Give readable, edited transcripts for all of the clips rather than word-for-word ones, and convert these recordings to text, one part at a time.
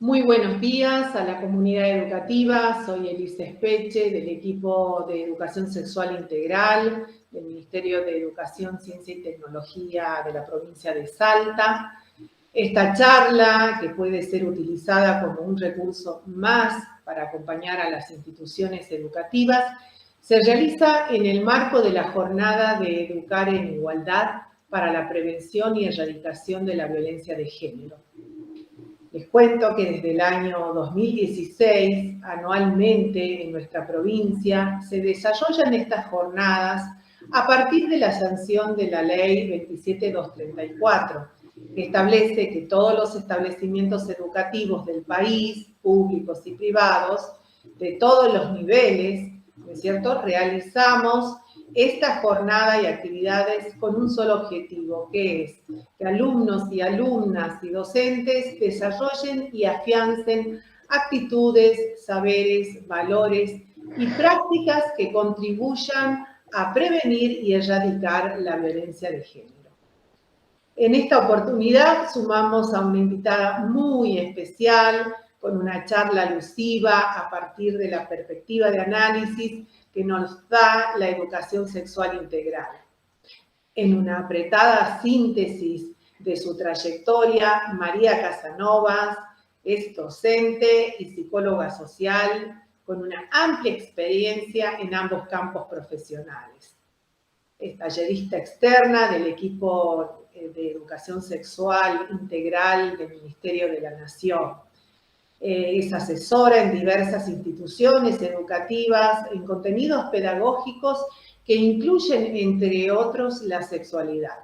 Muy buenos días a la comunidad educativa. Soy Elisa Espeche del equipo de Educación Sexual Integral del Ministerio de Educación, Ciencia y Tecnología de la provincia de Salta. Esta charla, que puede ser utilizada como un recurso más para acompañar a las instituciones educativas, se realiza en el marco de la jornada de Educar en Igualdad para la prevención y erradicación de la violencia de género. Les cuento que desde el año 2016, anualmente en nuestra provincia, se desarrollan estas jornadas a partir de la sanción de la Ley 27234, que establece que todos los establecimientos educativos del país, públicos y privados, de todos los niveles, ¿no es cierto?, realizamos esta jornada y actividades con un solo objetivo, que es que alumnos y alumnas y docentes desarrollen y afiancen actitudes, saberes, valores y prácticas que contribuyan a prevenir y erradicar la violencia de género. En esta oportunidad sumamos a una invitada muy especial con una charla alusiva a partir de la perspectiva de análisis que nos da la educación sexual integral. En una apretada síntesis de su trayectoria, María Casanovas es docente y psicóloga social con una amplia experiencia en ambos campos profesionales. Es tallerista externa del equipo de educación sexual integral del Ministerio de la Nación. Es asesora en diversas instituciones educativas en contenidos pedagógicos que incluyen, entre otros, la sexualidad.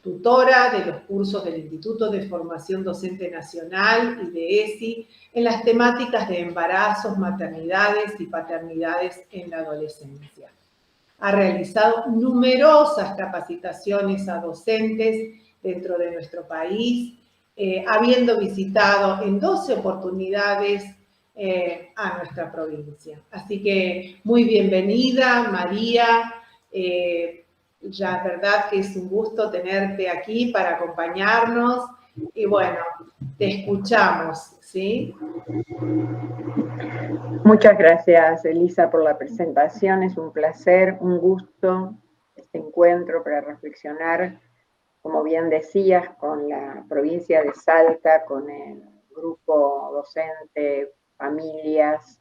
Tutora de los cursos del Instituto de Formación Docente Nacional y de ESI en las temáticas de embarazos, maternidades y paternidades en la adolescencia. Ha realizado numerosas capacitaciones a docentes dentro de nuestro país, habiendo visitado en 12 oportunidades a nuestra provincia. Así que muy bienvenida, María. Ya verdad que es un gusto tenerte aquí para acompañarnos. Y bueno, te escuchamos, ¿sí? Muchas gracias, Elisa, por la presentación. Es un placer, un gusto este encuentro para reflexionar, como bien decías, con la provincia de Salta, con el grupo docente, familias,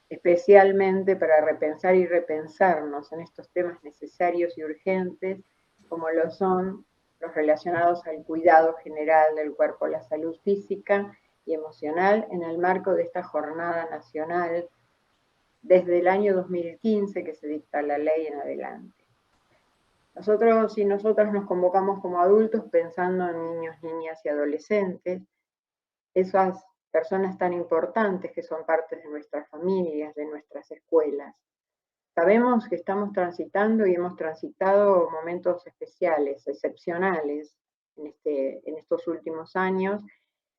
especialmente para repensar y repensarnos en estos temas necesarios y urgentes, como lo son los relacionados al cuidado general del cuerpo, la salud física y emocional, en el marco de esta jornada nacional desde el año 2015 que se dicta la ley en adelante. Nosotros y nosotras nos convocamos como adultos pensando en niños, niñas y adolescentes, esas personas tan importantes que son parte de nuestras familias, de nuestras escuelas. Sabemos que estamos transitando y hemos transitado momentos especiales, excepcionales en estos últimos años,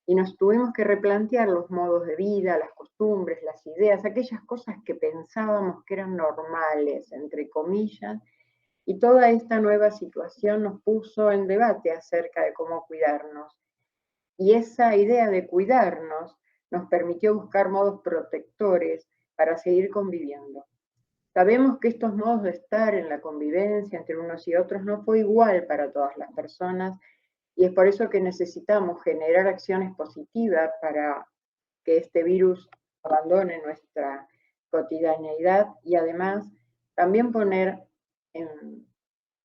y nos tuvimos que replantear los modos de vida, las costumbres, las ideas, aquellas cosas que pensábamos que eran normales, entre comillas, y toda esta nueva situación nos puso en debate acerca de cómo cuidarnos. Y esa idea de cuidarnos nos permitió buscar modos protectores para seguir conviviendo. Sabemos que estos modos de estar en la convivencia entre unos y otros no fue igual para todas las personas, y es por eso que necesitamos generar acciones positivas para que este virus abandone nuestra cotidianeidad y además también poner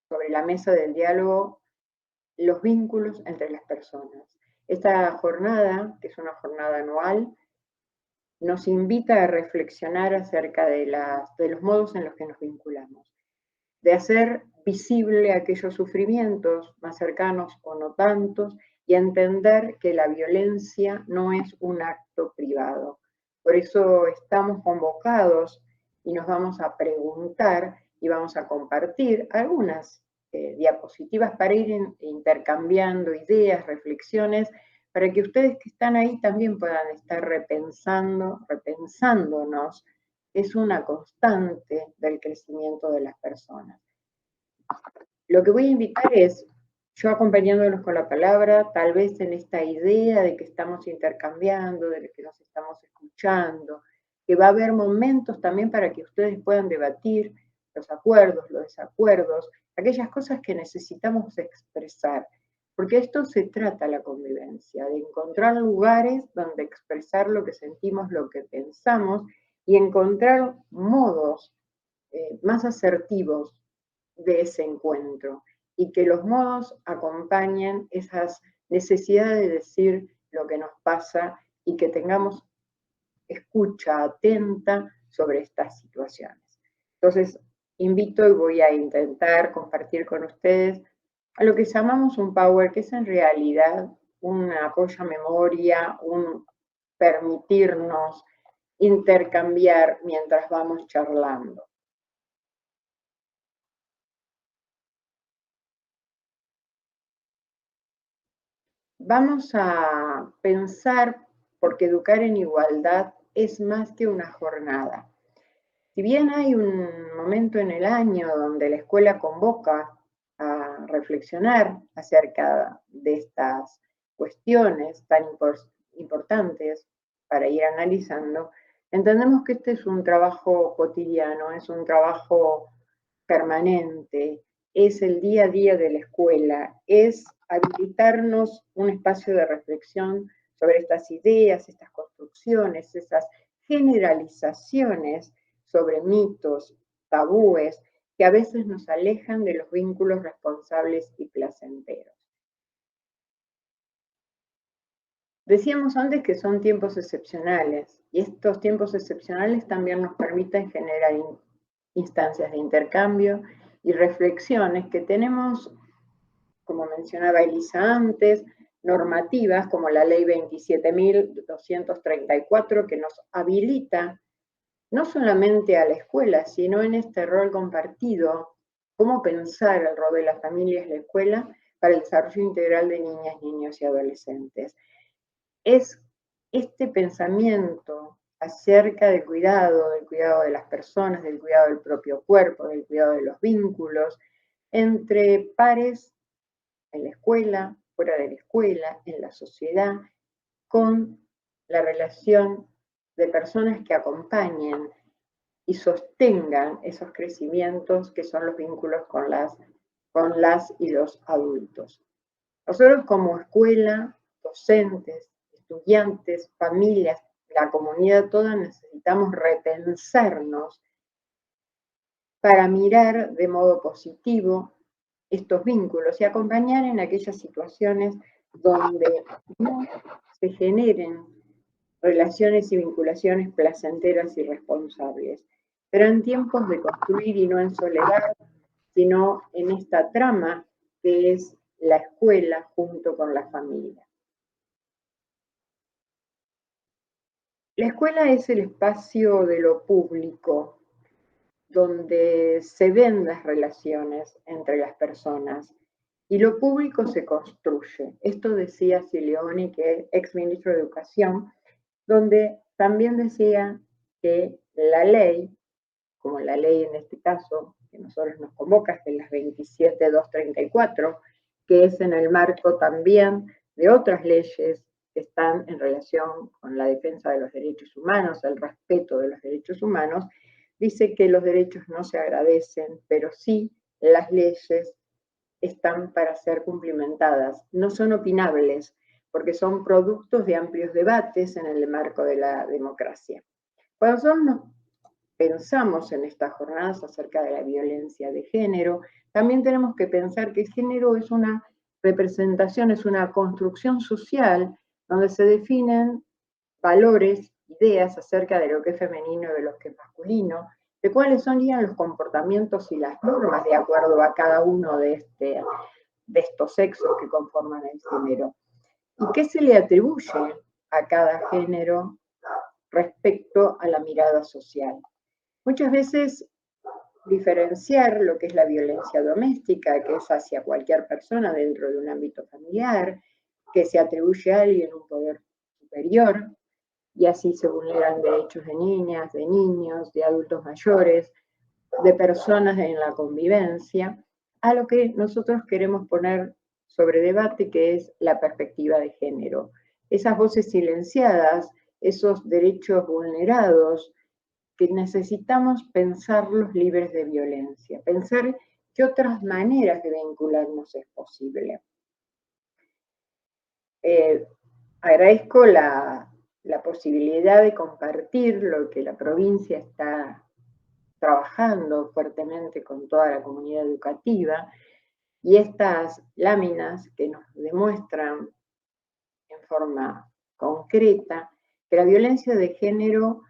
sobre la mesa del diálogo los vínculos entre las personas. Esta jornada, que es una jornada anual, nos invita a reflexionar acerca de los modos en los que nos vinculamos, de hacer visible aquellos sufrimientos más cercanos o no tantos, y entender que la violencia no es un acto privado. Por eso estamos convocados y nos vamos a preguntar y vamos a compartir algunas diapositivas para ir intercambiando ideas, reflexiones, para que ustedes que están ahí también puedan estar repensándonos. Es una constante del crecimiento de las personas. Lo que voy a invitar es, yo acompañándolos con la palabra, tal vez en esta idea de que estamos intercambiando, de que nos estamos escuchando, que va a haber momentos también para que ustedes puedan debatir los acuerdos, los desacuerdos, aquellas cosas que necesitamos expresar. Porque esto se trata la convivencia, de encontrar lugares donde expresar lo que sentimos, lo que pensamos, y encontrar modos más asertivos de ese encuentro, y que los modos acompañen esas necesidades de decir lo que nos pasa y que tengamos escucha atenta sobre estas situaciones. Entonces, invito y voy a intentar compartir con ustedes a lo que llamamos un power, que es en realidad un apoyo a memoria, un permitirnos intercambiar mientras vamos charlando. Vamos a pensar, porque educar en igualdad es más que una jornada. Si bien hay un momento en el año donde la escuela convoca a reflexionar acerca de estas cuestiones tan importantes para ir analizando, entendemos que este es un trabajo cotidiano, es un trabajo permanente, es el día a día de la escuela, es habilitarnos un espacio de reflexión sobre estas ideas, estas construcciones, esas generalizaciones sobre mitos, tabúes, que a veces nos alejan de los vínculos responsables y placenteros. Decíamos antes que son tiempos excepcionales, y estos tiempos excepcionales también nos permiten generar instancias de intercambio y reflexiones que tenemos, como mencionaba Elisa antes, normativas como la ley 27.234 que nos habilita no solamente a la escuela, sino en este rol compartido, cómo pensar el rol de las familias y la escuela para el desarrollo integral de niñas, niños y adolescentes. Es este pensamiento acerca del cuidado de las personas, del cuidado del propio cuerpo, del cuidado de los vínculos entre pares en la escuela, fuera de la escuela, en la sociedad, con la relación de personas que acompañen y sostengan esos crecimientos que son los vínculos con las y los adultos. Nosotros como escuela, docentes, estudiantes, familias, la comunidad toda necesitamos repensarnos para mirar de modo positivo estos vínculos y acompañar en aquellas situaciones donde no se generen relaciones y vinculaciones placenteras y responsables. Pero en tiempos de construir y no en soledad, sino en esta trama que es la escuela junto con la familia. La escuela es el espacio de lo público, donde se ven las relaciones entre las personas y lo público se construye. Esto decía Sileoni, que es ex ministro de Educación, donde también decía que la ley, como la ley en este caso, que nosotros nos convoca, que es la 27.234, que es en el marco también de otras leyes que están en relación con la defensa de los derechos humanos, el respeto de los derechos humanos, dice que los derechos no se agradecen, pero sí las leyes están para ser cumplimentadas. No son opinables, porque son productos de amplios debates en el marco de la democracia. Cuando nosotros nos pensamos en estas jornadas acerca de la violencia de género, también tenemos que pensar que el género es una representación, es una construcción social donde se definen valores, ideas acerca de lo que es femenino y de lo que es masculino, de cuáles son ya los comportamientos y las normas de acuerdo a cada uno de estos sexos que conforman el género. ¿Y qué se le atribuye a cada género respecto a la mirada social? Muchas veces diferenciar lo que es la violencia doméstica, que es hacia cualquier persona dentro de un ámbito familiar, que se atribuye a alguien un poder superior, y así se vulneran derechos de niñas, de niños, de adultos mayores, de personas en la convivencia, a lo que nosotros queremos poner sobre debate, que es la perspectiva de género. Esas voces silenciadas, esos derechos vulnerados, que necesitamos pensarlos libres de violencia, pensar qué otras maneras de vincularnos es posible. Agradezco la posibilidad de compartir lo que la provincia está trabajando fuertemente con toda la comunidad educativa, y estas láminas que nos demuestran en forma concreta que la violencia de género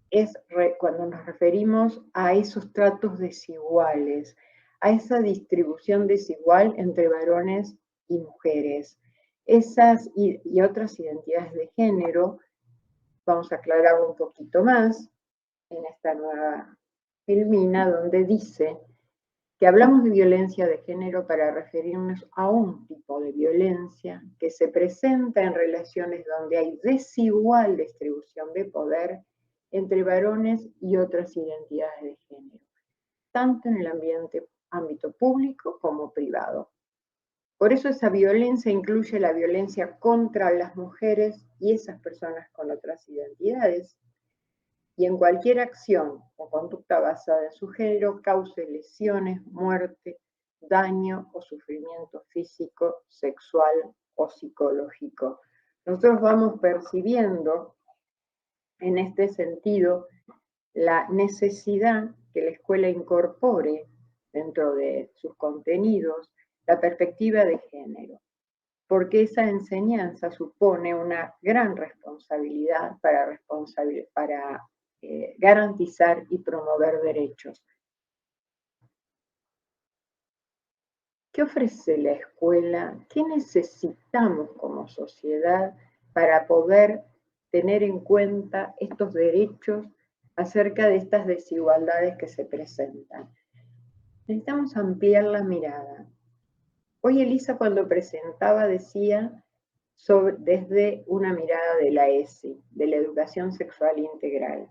es cuando nos referimos a esos tratos desiguales, a esa distribución desigual entre varones y mujeres. Esas y otras identidades de género, vamos a aclarar un poquito más en esta nueva filmina, donde dice que hablamos de violencia de género para referirnos a un tipo de violencia que se presenta en relaciones donde hay desigual distribución de poder entre varones y otras identidades de género, tanto en el ámbito público como privado. Por eso esa violencia incluye la violencia contra las mujeres y esas personas con otras identidades, y en cualquier acción o conducta basada en su género cause lesiones, muerte, daño o sufrimiento físico, sexual o psicológico. Nosotros vamos percibiendo en este sentido la necesidad que la escuela incorpore dentro de sus contenidos la perspectiva de género, porque esa enseñanza supone una gran responsabilidad para garantizar y promover derechos. ¿Qué ofrece la escuela? ¿Qué necesitamos como sociedad para poder tener en cuenta estos derechos acerca de estas desigualdades que se presentan? Necesitamos ampliar la mirada. Hoy Elisa, cuando presentaba, decía desde una mirada de la ESI, de la educación sexual integral,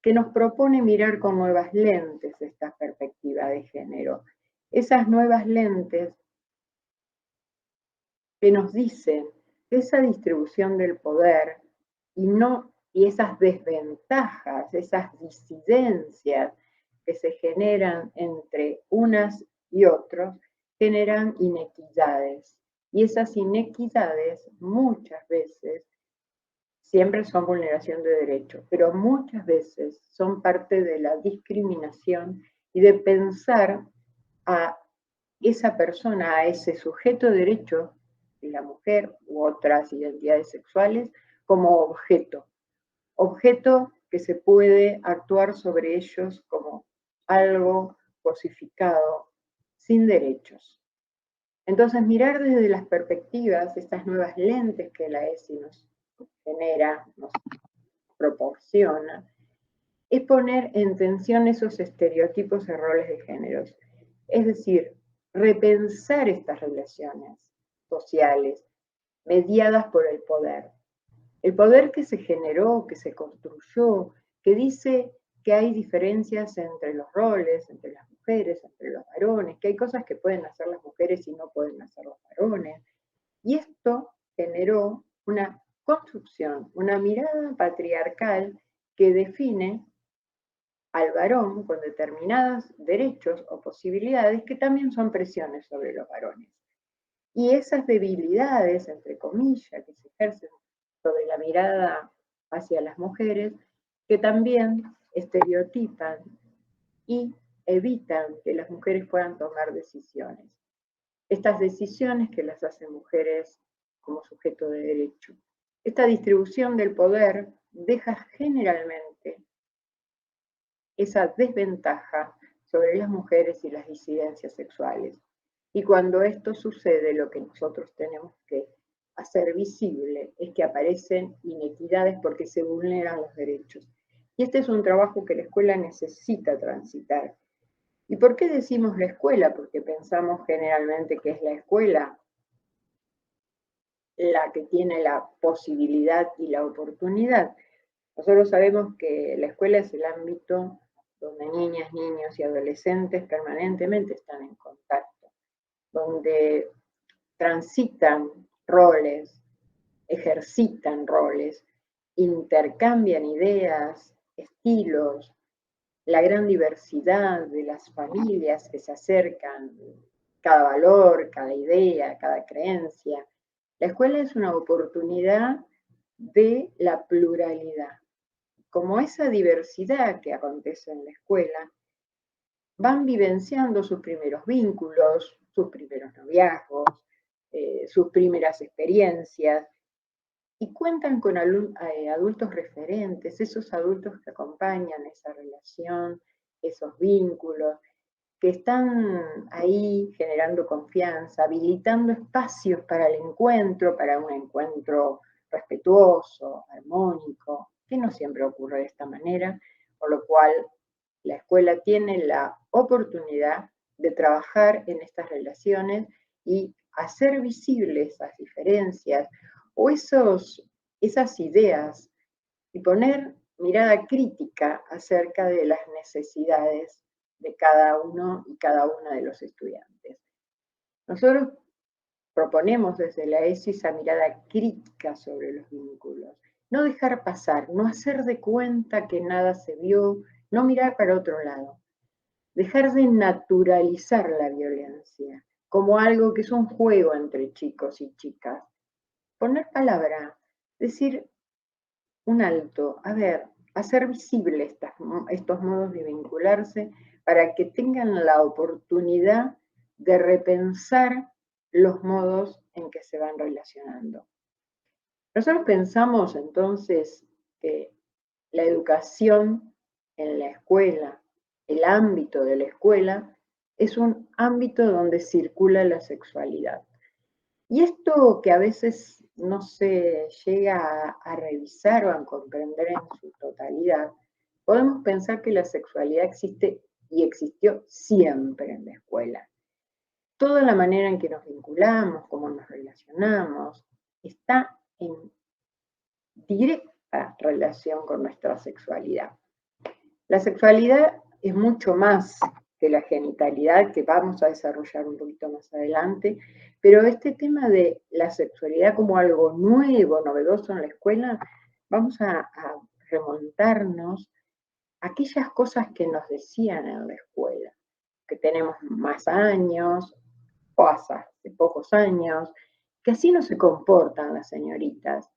que nos propone mirar con nuevas lentes esta perspectiva de género. Esas nuevas lentes que nos dicen que esa distribución del poder y esas desventajas, esas disidencias que se generan entre unas y otros, generan inequidades. Y esas inequidades muchas veces siempre son vulneración de derechos, pero muchas veces son parte de la discriminación y de pensar a esa persona, a ese sujeto de derecho, la mujer u otras identidades sexuales, como objeto que se puede actuar sobre ellos como algo cosificado, sin derechos. Entonces, mirar desde las perspectivas, estas nuevas lentes que la ESI nos genera, nos proporciona, es poner en tensión esos estereotipos y roles de géneros. Es decir, repensar estas relaciones sociales mediadas por el poder. El poder que se generó, que se construyó, que dice que hay diferencias entre los roles, entre las mujeres, entre los varones, que hay cosas que pueden hacer las mujeres y no pueden hacer los varones. Y esto generó una construcción, una mirada patriarcal que define al varón con determinados derechos o posibilidades que también son presiones sobre los varones. Y esas debilidades, entre comillas, que se ejercen sobre la mirada hacia las mujeres, que también estereotipan y evitan que las mujeres puedan tomar decisiones. Estas decisiones que las hacen mujeres como sujeto de derecho. Esta distribución del poder deja generalmente esa desventaja sobre las mujeres y las disidencias sexuales. Y cuando esto sucede, lo que nosotros tenemos que hacer visible es que aparecen inequidades porque se vulneran los derechos. Y este es un trabajo que la escuela necesita transitar. ¿Y por qué decimos la escuela? Porque pensamos generalmente que es la escuela la que tiene la posibilidad y la oportunidad. Nosotros sabemos que la escuela es el ámbito donde niñas, niños y adolescentes permanentemente están en contacto, donde transitan roles, ejercitan roles, intercambian ideas, estilos, la gran diversidad de las familias que se acercan, cada valor, cada idea, cada creencia. La escuela es una oportunidad de la pluralidad. Como esa diversidad que acontece en la escuela, van vivenciando sus primeros vínculos, sus primeros noviazgos, sus primeras experiencias, y cuentan con adultos referentes, esos adultos que acompañan esa relación, esos vínculos, que están ahí generando confianza, habilitando espacios para el encuentro, para un encuentro respetuoso, armónico, que no siempre ocurre de esta manera, por lo cual la escuela tiene la oportunidad de trabajar en estas relaciones y hacer visibles esas diferencias o esas ideas y poner mirada crítica acerca de las necesidades de cada uno y cada una de los estudiantes. Nosotros proponemos desde la ESI esa mirada crítica sobre los vínculos, no dejar pasar, no hacer de cuenta que nada se vio, no mirar para otro lado, dejar de naturalizar la violencia como algo que es un juego entre chicos y chicas, poner palabra, decir un alto, a ver, hacer visible estos modos de vincularse para que tengan la oportunidad de repensar los modos en que se van relacionando. Nosotros pensamos entonces que la educación en la escuela, el ámbito de la escuela, es un ámbito donde circula la sexualidad. Y esto que a veces no se llega a revisar o a comprender en su totalidad, podemos pensar que la sexualidad existe y existió siempre en la escuela. Toda la manera en que nos vinculamos, cómo nos relacionamos, está en directa relación con nuestra sexualidad. La sexualidad es mucho más que la genitalidad, que vamos a desarrollar un poquito más adelante, pero este tema de la sexualidad como algo nuevo, novedoso en la escuela, vamos a remontarnos a aquellas cosas que nos decían en la escuela, que tenemos más años, o hace pocos años, que así no se comportan las señoritas,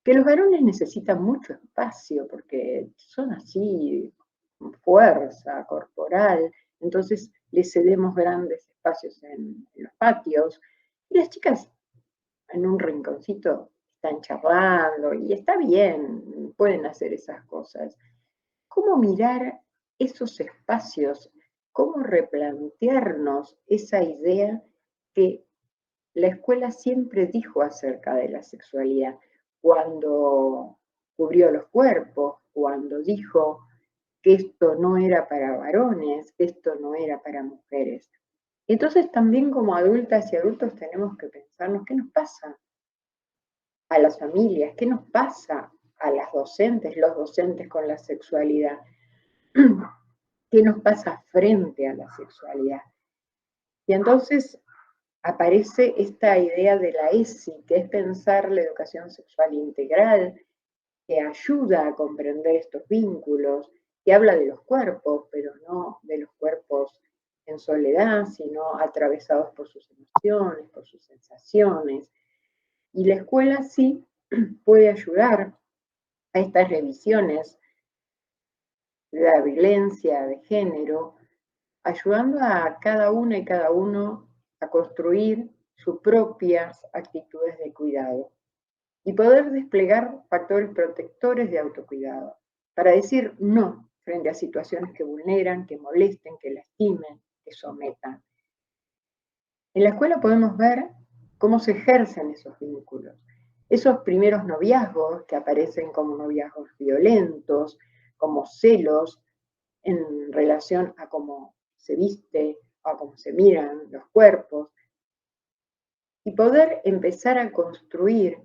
que los varones necesitan mucho espacio porque son así, con fuerza corporal, entonces les cedemos grandes espacios en los patios, y las chicas en un rinconcito están charlando, y está bien, pueden hacer esas cosas. ¿Cómo mirar esos espacios? ¿Cómo replantearnos esa idea que la escuela siempre dijo acerca de la sexualidad? Cuando cubrió los cuerpos, cuando dijo que esto no era para varones, que esto no era para mujeres. Entonces también como adultas y adultos tenemos que pensarnos qué nos pasa a las familias, qué nos pasa a las docentes, los docentes con la sexualidad, qué nos pasa frente a la sexualidad. Y entonces aparece esta idea de la ESI, que es pensar la educación sexual integral, que ayuda a comprender estos vínculos, que habla de los cuerpos, pero no de los cuerpos en soledad, sino atravesados por sus emociones, por sus sensaciones. Y la escuela sí puede ayudar a estas revisiones de la violencia de género, ayudando a cada una y cada uno a construir sus propias actitudes de cuidado y poder desplegar factores protectores de autocuidado para decir no frente a situaciones que vulneran, que molesten, que lastimen, que sometan. En la escuela podemos ver cómo se ejercen esos vínculos, esos primeros noviazgos que aparecen como noviazgos violentos, como celos en relación a cómo se viste, a cómo se miran los cuerpos, y poder empezar a construir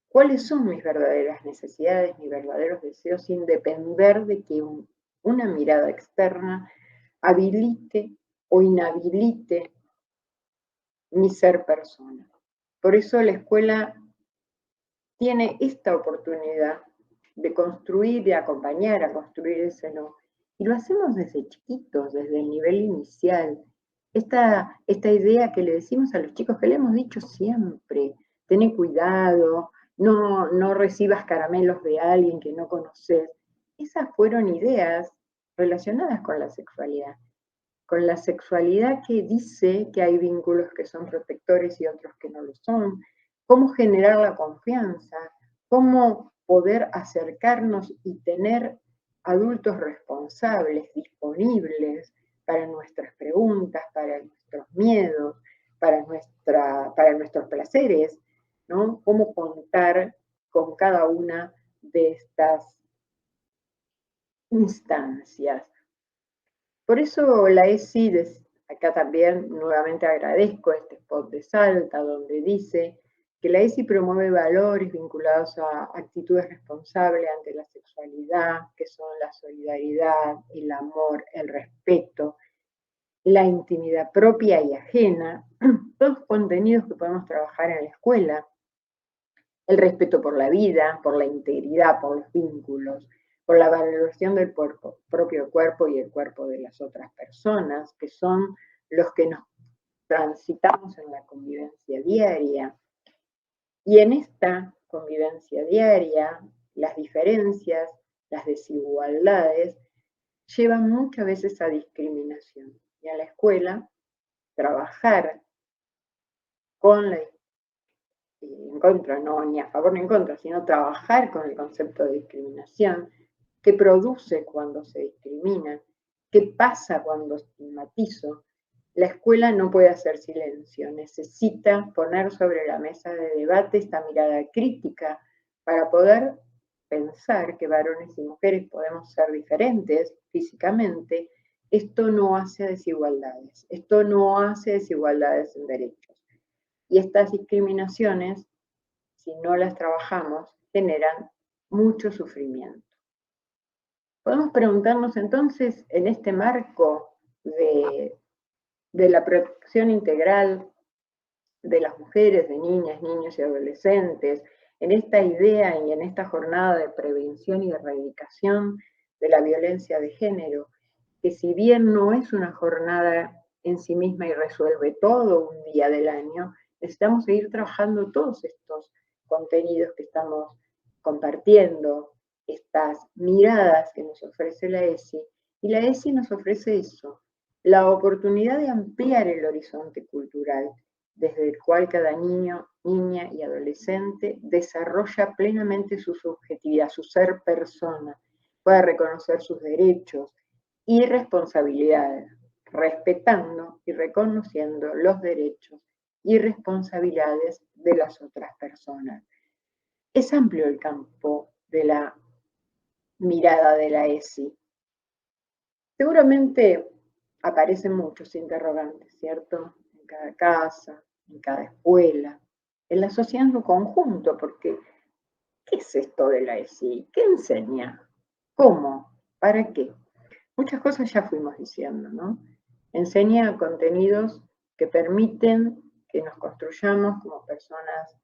cuáles son mis verdaderas necesidades, mis verdaderos deseos, sin depender de que una mirada externa habilite o inhabilite mi ser persona. Por eso la escuela tiene esta oportunidad de construir, de acompañar a construir ese no. Y lo hacemos desde chiquitos, desde el nivel inicial. Esta idea que le decimos a los chicos, que le hemos dicho siempre, ten cuidado, no recibas caramelos de alguien que no conoces. Esas fueron ideas relacionadas con la sexualidad. Con la sexualidad que dice que hay vínculos que son protectores y otros que no lo son, cómo generar la confianza, cómo poder acercarnos y tener adultos responsables, disponibles para nuestras preguntas, para nuestros miedos, para nuestros placeres, ¿no? Cómo contar con cada una de estas instancias. Por eso la ESI, acá también nuevamente agradezco este spot de Salta, donde dice que la ESI promueve valores vinculados a actitudes responsables ante la sexualidad, que son la solidaridad, el amor, el respeto, la intimidad propia y ajena, todos contenidos que podemos trabajar en la escuela, el respeto por la vida, por la integridad, por los vínculos, por la valoración del propio cuerpo y el cuerpo de las otras personas, que son los que nos transitamos en la convivencia diaria. Y en esta convivencia diaria, las diferencias, las desigualdades, llevan muchas veces a discriminación. Y a la escuela, trabajar con la en contra, no ni a favor ni en contra, sino trabajar con el concepto de discriminación, qué produce cuando se discrimina, qué pasa cuando estigmatizo. La escuela no puede hacer silencio, necesita poner sobre la mesa de debate esta mirada crítica para poder pensar que varones y mujeres podemos ser diferentes físicamente. Esto no hace desigualdades, esto no hace desigualdades en derechos. Y estas discriminaciones, si no las trabajamos, generan mucho sufrimiento. Podemos preguntarnos entonces, en este marco de la protección integral de las mujeres, de niñas, niños y adolescentes, en esta idea y en esta jornada de prevención y erradicación de la violencia de género, que si bien no es una jornada en sí misma y resuelve todo un día del año, necesitamos seguir trabajando todos estos contenidos que estamos compartiendo, estas miradas que nos ofrece la ESI, y la ESI nos ofrece eso, la oportunidad de ampliar el horizonte cultural, desde el cual cada niño, niña y adolescente desarrolla plenamente su subjetividad, su ser persona, pueda reconocer sus derechos y responsabilidades, respetando y reconociendo los derechos y responsabilidades de las otras personas. Es amplio el campo de la mirada de la ESI. Seguramente aparecen muchos interrogantes, ¿cierto? En cada casa, en cada escuela, en la sociedad en su conjunto, porque ¿qué es esto de la ESI? ¿Qué enseña? ¿Cómo? ¿Para qué? Muchas cosas ya fuimos diciendo, ¿no? Enseña contenidos que permiten que nos construyamos como personas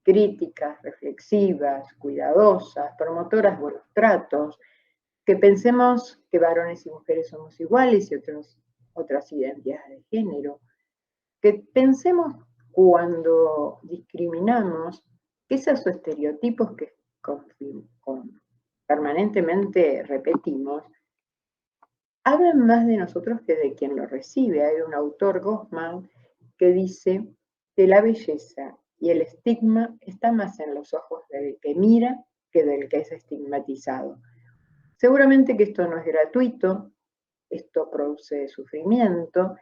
críticas, reflexivas, cuidadosas, promotoras de buenos tratos, que pensemos que varones y mujeres somos iguales y otras identidades de género, que pensemos cuando discriminamos que esos estereotipos que permanentemente repetimos hablan más de nosotros que de quien lo recibe. Hay un autor, Goffman, que dice que la belleza y el estigma está más en los ojos del que mira que del que es estigmatizado. Seguramente que esto no es gratuito, esto produce sufrimiento,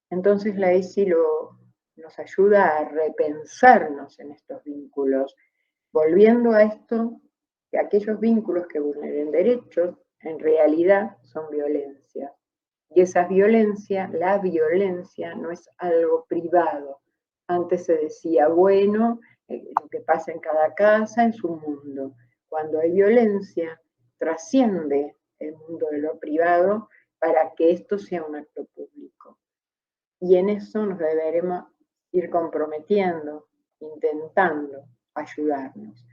entonces la ESI nos ayuda a repensarnos en estos vínculos, volviendo a esto, que aquellos vínculos que vulneren derechos en realidad son violencia. Y esa violencia, la violencia no es algo privado. Antes se decía, bueno, lo que pasa en cada casa, en su mundo. Cuando hay violencia, trasciende el mundo de lo privado para que esto sea un acto público. Y en eso nos deberemos ir comprometiendo, intentando ayudarnos.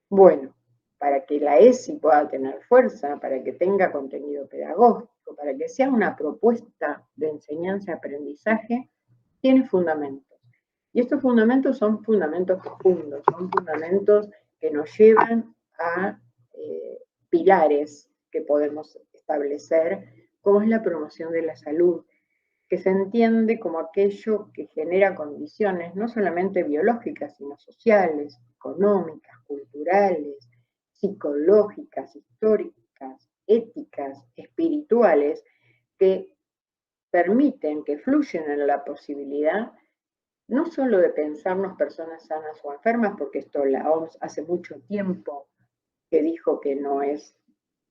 Bueno, para que la ESI pueda tener fuerza, para que tenga contenido pedagógico, para que sea una propuesta de enseñanza-aprendizaje, tiene fundamentos. Y estos fundamentos son fundamentos profundos, son fundamentos que nos llevan a pilares que podemos establecer, como es la promoción de la salud, que se entiende como aquello que genera condiciones no solamente biológicas, sino sociales, económicas, culturales, psicológicas, históricas, éticas, espirituales, que permiten, que fluyen en la posibilidad no solo de pensarnos personas sanas o enfermas, porque esto la OMS hace mucho tiempo que dijo que no es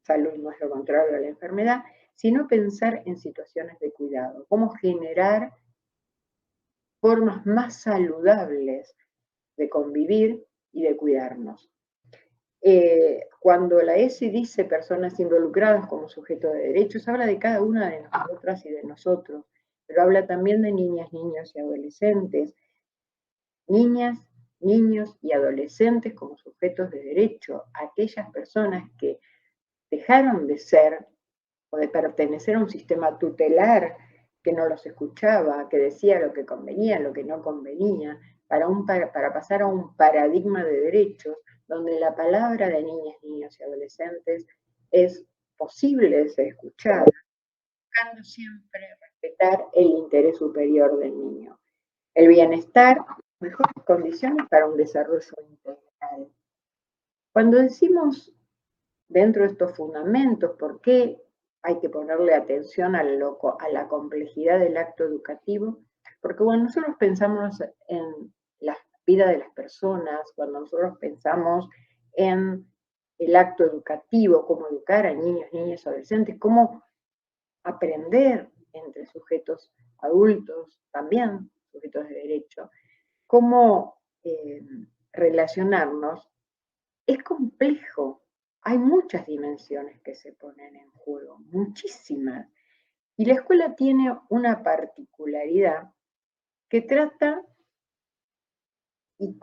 salud, no es lo contrario a la enfermedad, sino pensar en situaciones de cuidado, cómo generar formas más saludables de convivir y de cuidarnos. Cuando la ESI dice personas involucradas como sujeto de derechos, habla de cada una de nosotras y de nosotros, pero habla también de niñas, niños y adolescentes, niñas, niños y adolescentes como sujetos de derecho, aquellas personas que dejaron de ser o de pertenecer a un sistema tutelar que no los escuchaba, que decía lo que convenía, lo que no convenía, para pasar a un paradigma de derechos donde la palabra de niñas, niños y adolescentes es posible de ser escuchada, buscando siempre respetar el interés superior del niño, el bienestar, mejores condiciones para un desarrollo integral. Cuando decimos dentro de estos fundamentos, ¿por qué hay que ponerle atención a la complejidad del acto educativo? Porque cuando nosotros pensamos en la vida de las personas, cuando nosotros pensamos en el acto educativo, cómo educar a niños, niñas, adolescentes, cómo aprender entre sujetos adultos, también sujetos de derecho, cómo relacionarnos, es complejo. Hay muchas dimensiones que se ponen en juego, muchísimas. Y la escuela tiene una particularidad que trata, y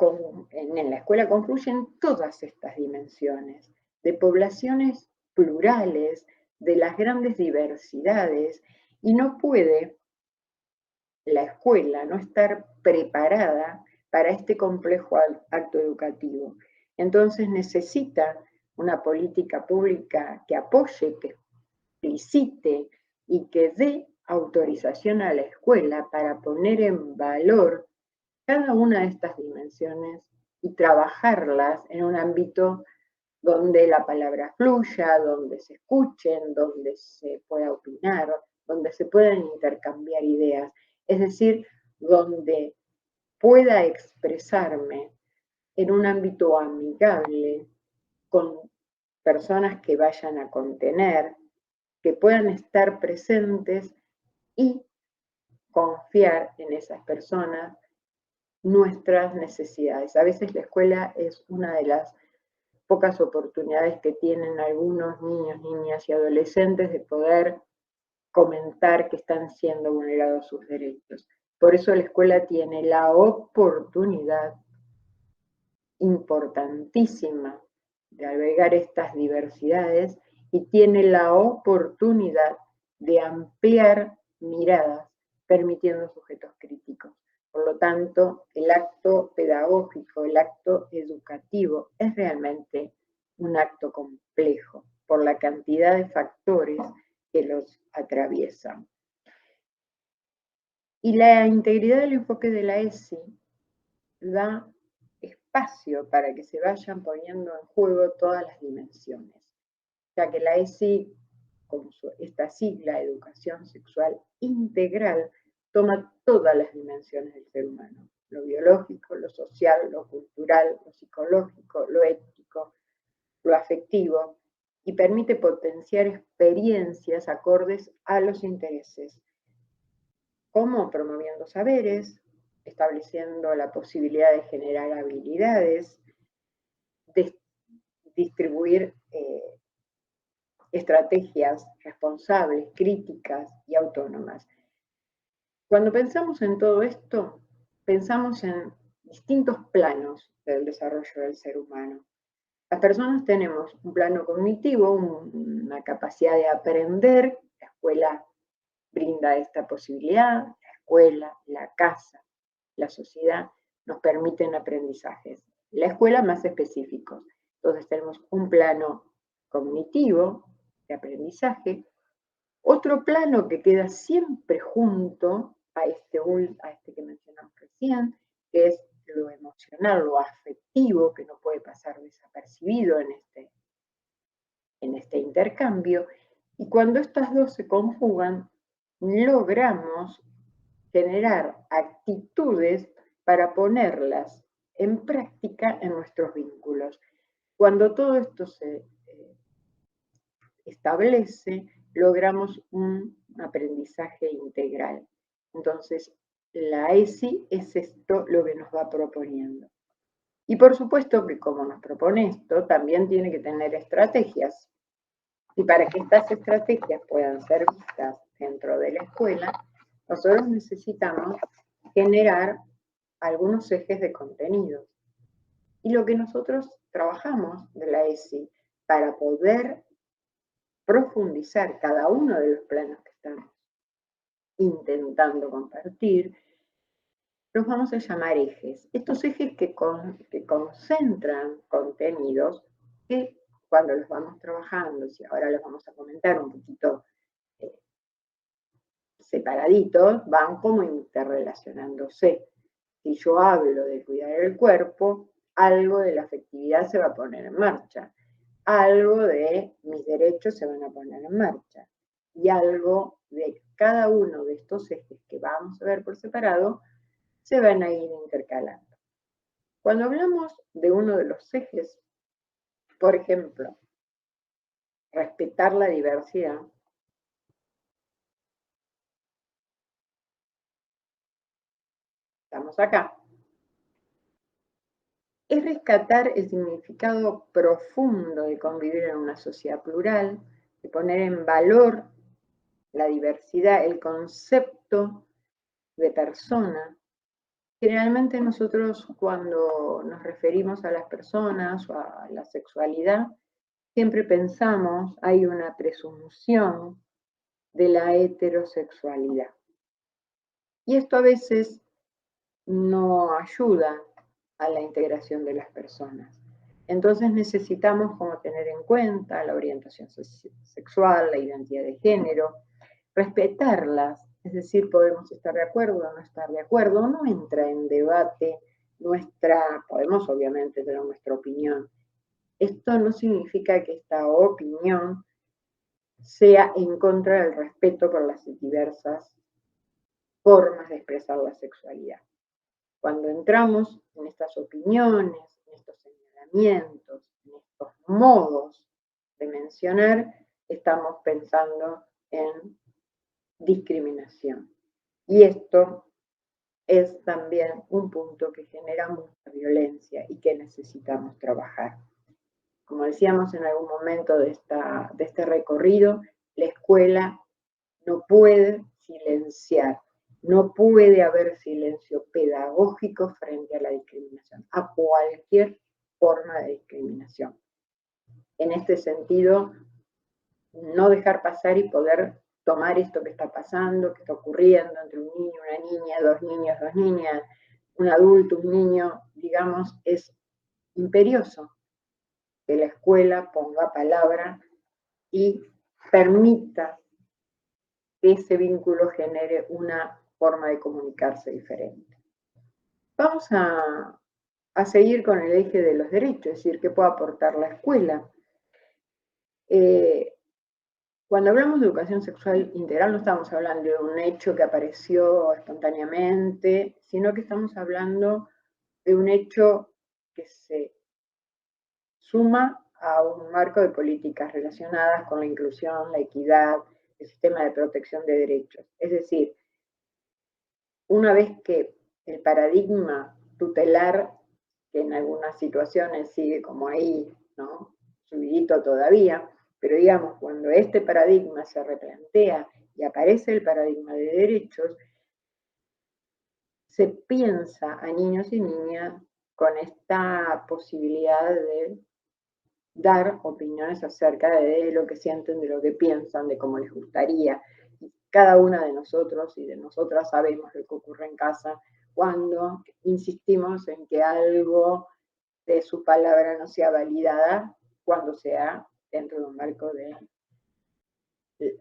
en la escuela confluyen todas estas dimensiones, de poblaciones plurales, de las grandes diversidades, y no puede la escuela no estar preparada para este complejo acto educativo. Entonces necesita una política pública que apoye, que explicite y que dé autorización a la escuela para poner en valor cada una de estas dimensiones y trabajarlas en un ámbito donde la palabra fluya, donde se escuchen, donde se pueda opinar, donde se puedan intercambiar ideas, es decir, donde pueda expresarme en un ámbito amigable con personas que vayan a contener, que puedan estar presentes y confiar en esas personas nuestras necesidades. A veces la escuela es una de las pocas oportunidades que tienen algunos niños, niñas y adolescentes de poder comentar que están siendo vulnerados sus derechos. Por eso la escuela tiene la oportunidad importantísima de albergar estas diversidades y tiene la oportunidad de ampliar miradas, permitiendo sujetos críticos. Por lo tanto, el acto pedagógico, el acto educativo es realmente un acto complejo por la cantidad de factores que los atraviesan. Y la integridad del enfoque de la ESI da espacio para que se vayan poniendo en juego todas las dimensiones, ya que la ESI, como esta sigla, Educación Sexual Integral, toma todas las dimensiones del ser humano, lo biológico, lo social, lo cultural, lo psicológico, lo ético, lo afectivo, y permite potenciar experiencias acordes a los intereses, como promoviendo saberes, estableciendo la posibilidad de generar habilidades, de distribuir estrategias responsables, críticas y autónomas. Cuando pensamos en todo esto, pensamos en distintos planos del desarrollo del ser humano. Las personas tenemos un plano cognitivo, una capacidad de aprender. La escuela brinda esta posibilidad. La escuela, la casa, la sociedad nos permiten aprendizajes. La escuela más específicos. Entonces tenemos un plano cognitivo de aprendizaje, otro plano que queda siempre junto a este que mencionamos recién, que es lo emocional, lo afectivo, que no puede pasar desapercibido en este intercambio. Y cuando estas dos se conjugan, logramos generar actitudes para ponerlas en práctica en nuestros vínculos. Cuando todo esto se establece, logramos un aprendizaje integral. Entonces, la ESI es esto lo que nos va proponiendo. Y por supuesto que como nos propone esto, también tiene que tener estrategias. Y para que estas estrategias puedan ser vistas dentro de la escuela, nosotros necesitamos generar algunos ejes de contenidos. Y lo que nosotros trabajamos de la ESI para poder profundizar cada uno de los planos que estamos intentando compartir, los vamos a llamar ejes. Estos ejes que concentran contenidos que cuando los vamos trabajando, si ahora los vamos a comentar un poquito separaditos, van como interrelacionándose. Si yo hablo de cuidar el cuerpo, algo de la afectividad se va a poner en marcha, algo de mis derechos se van a poner en marcha y algo de cada uno de estos ejes que vamos a ver por separado se van a ir intercalando. Cuando hablamos de uno de los ejes, por ejemplo, respetar la diversidad, estamos acá, es rescatar el significado profundo de convivir en una sociedad plural, de poner en valor la diversidad, el concepto de persona. Generalmente nosotros cuando nos referimos a las personas o a la sexualidad, siempre pensamos, hay una presunción de la heterosexualidad. Y esto a veces no ayuda a la integración de las personas. Entonces necesitamos como tener en cuenta la orientación sexual, la identidad de género, respetarlas, es decir, podemos estar de acuerdo o no estar de acuerdo, no entra en debate podemos obviamente tener nuestra opinión. Esto no significa que esta opinión sea en contra del respeto por las diversas formas de expresar la sexualidad. Cuando entramos en estas opiniones, en estos señalamientos, en estos modos de mencionar, estamos pensando en discriminación. Y esto es también un punto que genera mucha violencia y que necesitamos trabajar. Como decíamos en algún momento de este recorrido, la escuela no puede silenciar, no puede haber silencio pedagógico frente a la discriminación, a cualquier forma de discriminación. En este sentido, no dejar pasar y poder tomar esto que está pasando, que está ocurriendo entre un niño, una niña, dos niños, dos niñas, un adulto, un niño, digamos, es imperioso que la escuela ponga palabra y permita que ese vínculo genere una forma de comunicarse diferente. Vamos a seguir con el eje de los derechos, es decir, qué puede aportar la escuela. Cuando hablamos de educación sexual integral no estamos hablando de un hecho que apareció espontáneamente, sino que estamos hablando de un hecho que se suma a un marco de políticas relacionadas con la inclusión, la equidad, el sistema de protección de derechos. Es decir, una vez que el paradigma tutelar, que en algunas situaciones sigue como ahí, ¿no?, subidito todavía, pero digamos, cuando este paradigma se replantea y aparece el paradigma de derechos, se piensa a niños y niñas con esta posibilidad de dar opiniones acerca de lo que sienten, de lo que piensan, de cómo les gustaría. Y cada una de nosotros y de nosotras sabemos lo que ocurre en casa cuando insistimos en que algo de su palabra no sea validada cuando sea dentro de un marco de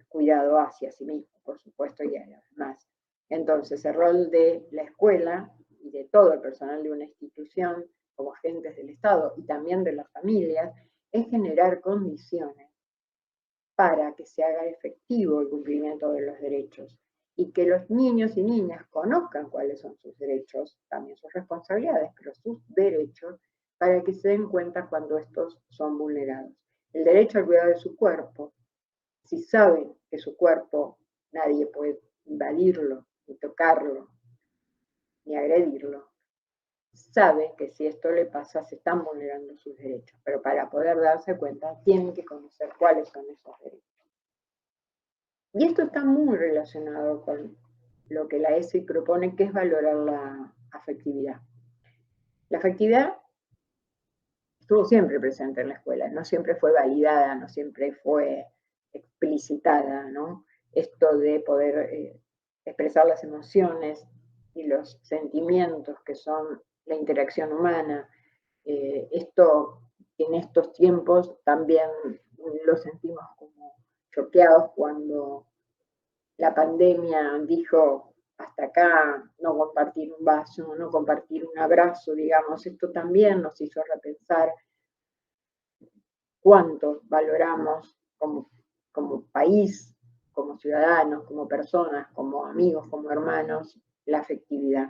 cuidado hacia sí mismo, por supuesto, y además. Entonces, el rol de la escuela y de todo el personal de una institución, como agentes del Estado y también de las familias, es generar condiciones para que se haga efectivo el cumplimiento de los derechos y que los niños y niñas conozcan cuáles son sus derechos, también sus responsabilidades, pero sus derechos, para que se den cuenta cuando estos son vulnerados. El derecho al cuidado de su cuerpo, si saben que su cuerpo nadie puede invadirlo, ni tocarlo, ni agredirlo, saben que si esto le pasa se están vulnerando sus derechos, pero para poder darse cuenta tienen que conocer cuáles son esos derechos. Y esto está muy relacionado con lo que la ESI propone, que es valorar la afectividad. La afectividad estuvo siempre presente en la escuela, no siempre fue validada, no siempre fue explicitada, ¿no? Esto de poder expresar las emociones y los sentimientos que son la interacción humana, esto en estos tiempos también lo sentimos como choqueados cuando la pandemia dijo hasta acá, no compartir un vaso, no compartir un abrazo, digamos, esto también nos hizo repensar cuánto valoramos como país, como ciudadanos, como personas, como amigos, como hermanos, la afectividad.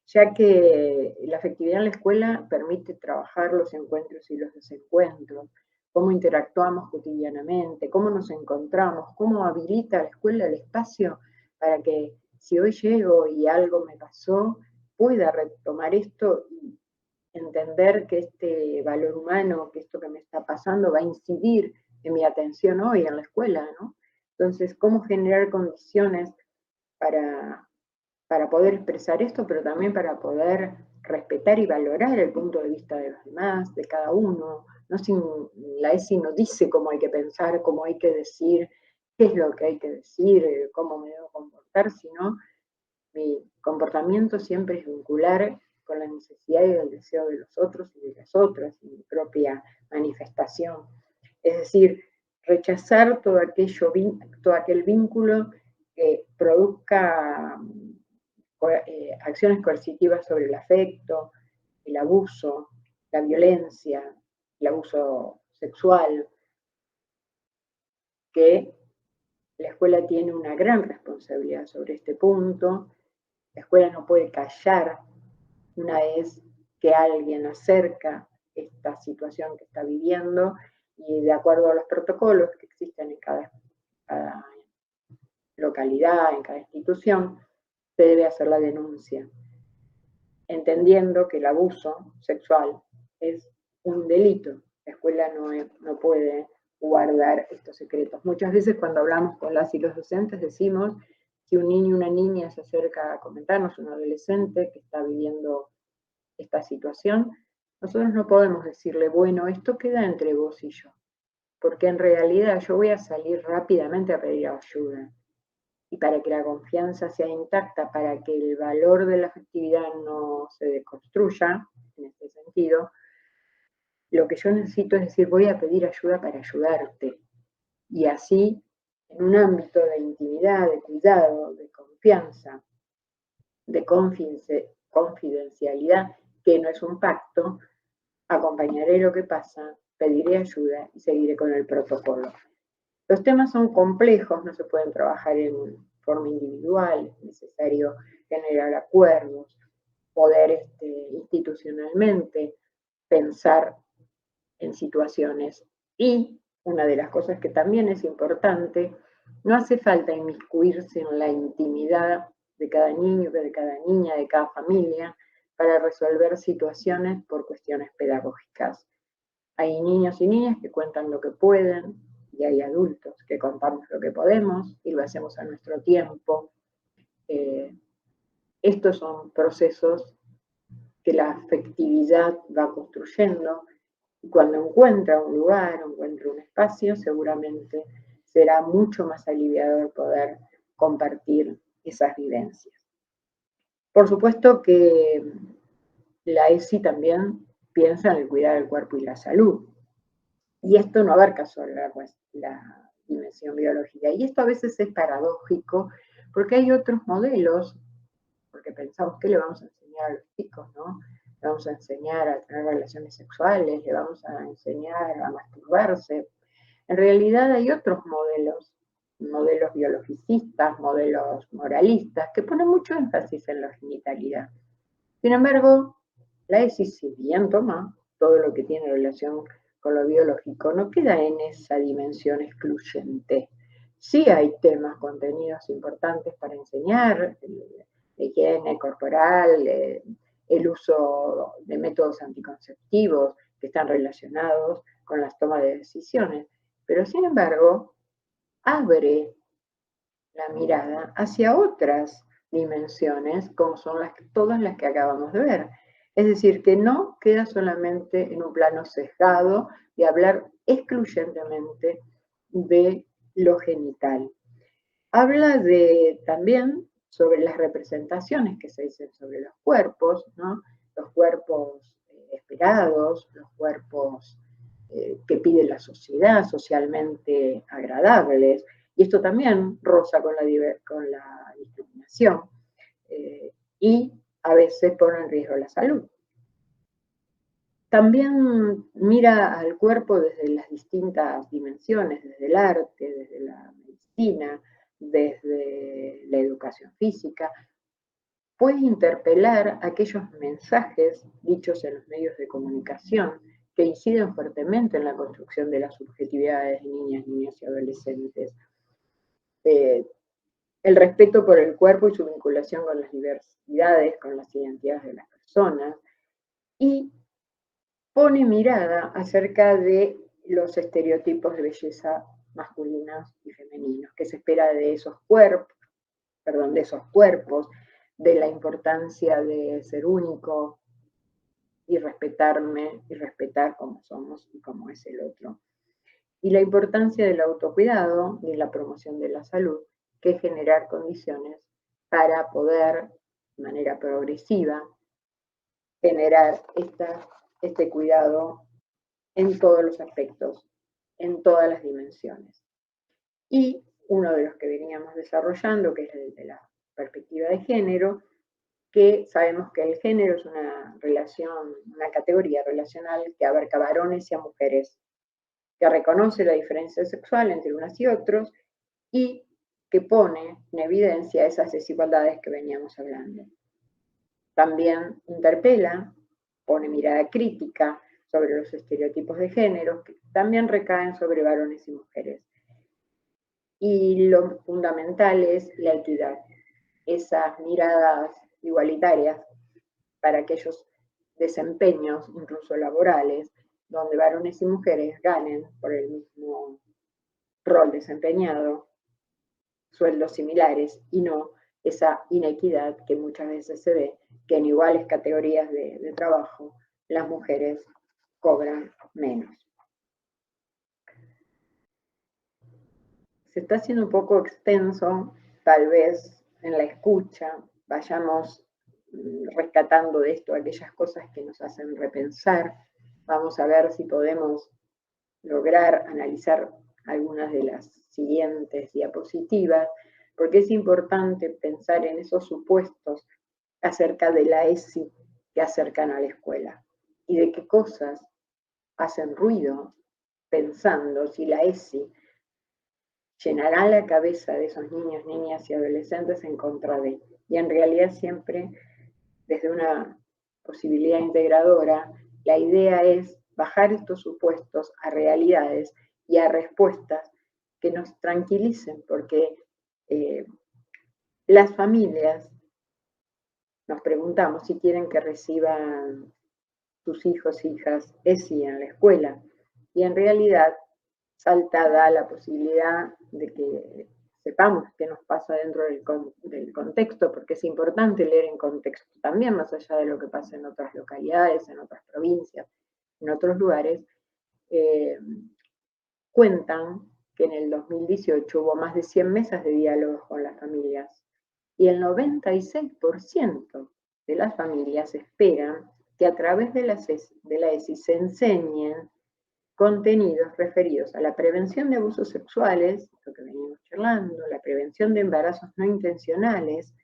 Ya que la afectividad en la escuela permite trabajar los encuentros y los desencuentros, cómo interactuamos cotidianamente, cómo nos encontramos, cómo habilita la escuela el espacio para que si hoy llego y algo me pasó, pueda retomar esto y entender que este valor humano, que esto que me está pasando va a incidir en mi atención hoy en la escuela, ¿no? Entonces, cómo generar condiciones para poder expresar esto, pero también para poder respetar y valorar el punto de vista de los demás, de cada uno. No sin, la ESI no dice cómo hay que pensar, cómo hay que decir, qué es lo que hay que decir, cómo me debo comportar, sino mi comportamiento siempre es vincular con la necesidad y el deseo de los otros y de las otras, y mi propia manifestación. Es decir, rechazar todo aquel vínculo que produzca acciones coercitivas sobre el afecto, el abuso, la violencia, el abuso sexual, que la escuela tiene una gran responsabilidad sobre este punto. La escuela no puede callar una vez que alguien acerca esta situación que está viviendo y de acuerdo a los protocolos que existen en cada localidad, en cada institución, se debe hacer la denuncia, entendiendo que el abuso sexual es un delito. La escuela no puede guardar estos secretos. Muchas veces cuando hablamos con las y los docentes decimos, si un niño o una niña se acerca a comentarnos, un adolescente que está viviendo esta situación, nosotros no podemos decirle, bueno, esto queda entre vos y yo, porque en realidad yo voy a salir rápidamente a pedir ayuda. Y para que la confianza sea intacta, para que el valor de la afectividad no se deconstruya, en este sentido, lo que yo necesito es decir, voy a pedir ayuda para ayudarte. Y así, en un ámbito de intimidad, de cuidado, de confianza, de confidencialidad, que no es un pacto, acompañaré lo que pasa, pediré ayuda y seguiré con el protocolo. Los temas son complejos, no se pueden trabajar en forma individual, es necesario generar acuerdos, poder institucionalmente pensar en situaciones. Y una de las cosas que también es importante, no hace falta inmiscuirse en la intimidad de cada niño, de cada niña, de cada familia, para resolver situaciones por cuestiones pedagógicas. Hay niños y niñas que cuentan lo que pueden y hay adultos que contamos lo que podemos y lo hacemos a nuestro tiempo. Estos son procesos que la afectividad va construyendo, y cuando encuentra un lugar, encuentra un espacio, seguramente será mucho más aliviador poder compartir esas vivencias. Por supuesto que la ESI también piensa en el cuidado del cuerpo y la salud. Y esto no abarca solo la dimensión biológica. Y esto a veces es paradójico porque hay otros modelos, porque pensamos que le vamos a enseñar a los chicos, ¿no? Le vamos a enseñar a tener relaciones sexuales, le vamos a enseñar a masturbarse. En realidad hay otros modelos biologicistas, modelos moralistas, que ponen mucho énfasis en la genitalidad. Sin embargo, la ESI, si bien toma todo lo que tiene relación con lo biológico, no queda en esa dimensión excluyente. Sí hay temas, contenidos importantes para enseñar, la higiene corporal, el uso de métodos anticonceptivos que están relacionados con las tomas de decisiones, pero sin embargo, abre la mirada hacia otras dimensiones, como son todas las que acabamos de ver. Es decir, que no queda solamente en un plano sesgado de hablar excluyentemente de lo genital. Habla también sobre las representaciones que se dicen sobre los cuerpos, ¿no? Los cuerpos esperados, los cuerpos que pide la sociedad, socialmente agradables, y esto también roza con la discriminación y a veces pone en riesgo la salud. También mira al cuerpo desde las distintas dimensiones, desde el arte, desde la medicina, desde la educación física. Puede interpelar aquellos mensajes dichos en los medios de comunicación que inciden fuertemente en la construcción de las subjetividades de niñas, niños y adolescentes. El respeto por el cuerpo y su vinculación con las diversidades, con las identidades de las personas, y pone mirada acerca de los estereotipos de belleza masculinos y femeninos, que se espera de esos cuerpos, de la importancia de ser único y respetarme y respetar cómo somos y cómo es el otro. Y la importancia del autocuidado y la promoción de la salud, que es generar condiciones para poder, de manera progresiva, generar este cuidado en todos los aspectos, en todas las dimensiones. Y uno de los que veníamos desarrollando, que es el de la perspectiva de género, que sabemos que el género es una categoría relacional que abarca varones y a mujeres, que reconoce la diferencia sexual entre unas y otros y que pone en evidencia esas desigualdades que veníamos hablando. También interpela, pone mirada crítica sobre los estereotipos de género que también recaen sobre varones y mujeres. Y lo fundamental es la equidad, esas miradas igualitarias para aquellos desempeños, incluso laborales, donde varones y mujeres ganen por el mismo rol desempeñado, sueldos similares y no esa inequidad que muchas veces se ve, que en iguales categorías de trabajo las mujeres cobran menos. Se está haciendo un poco extenso, tal vez en la escucha vayamos rescatando de esto aquellas cosas que nos hacen repensar. Vamos a ver si podemos lograr analizar algunas de las siguientes diapositivas, porque es importante pensar en esos supuestos acerca de la ESI que acercan a la escuela y de qué cosas hacen ruido pensando si la ESI llenará la cabeza de esos niños, niñas y adolescentes en contra de. Y en realidad siempre, desde una posibilidad integradora, la idea es bajar estos supuestos a realidades y a respuestas que nos tranquilicen, porque las familias nos preguntamos si quieren que reciban sus hijos e hijas ESI en la escuela, y en realidad salta da la posibilidad de que sepamos qué nos pasa dentro del contexto, porque es importante leer en contexto también, más allá de lo que pasa en otras localidades, en otras provincias, en otros lugares. Cuentan que en el 2018 hubo más de 100 mesas de diálogos con las familias y el 96% de las familias esperan que a través de la ESI se enseñen contenidos referidos a la prevención de abusos sexuales, lo que venimos charlando, la prevención de embarazos no intencionales,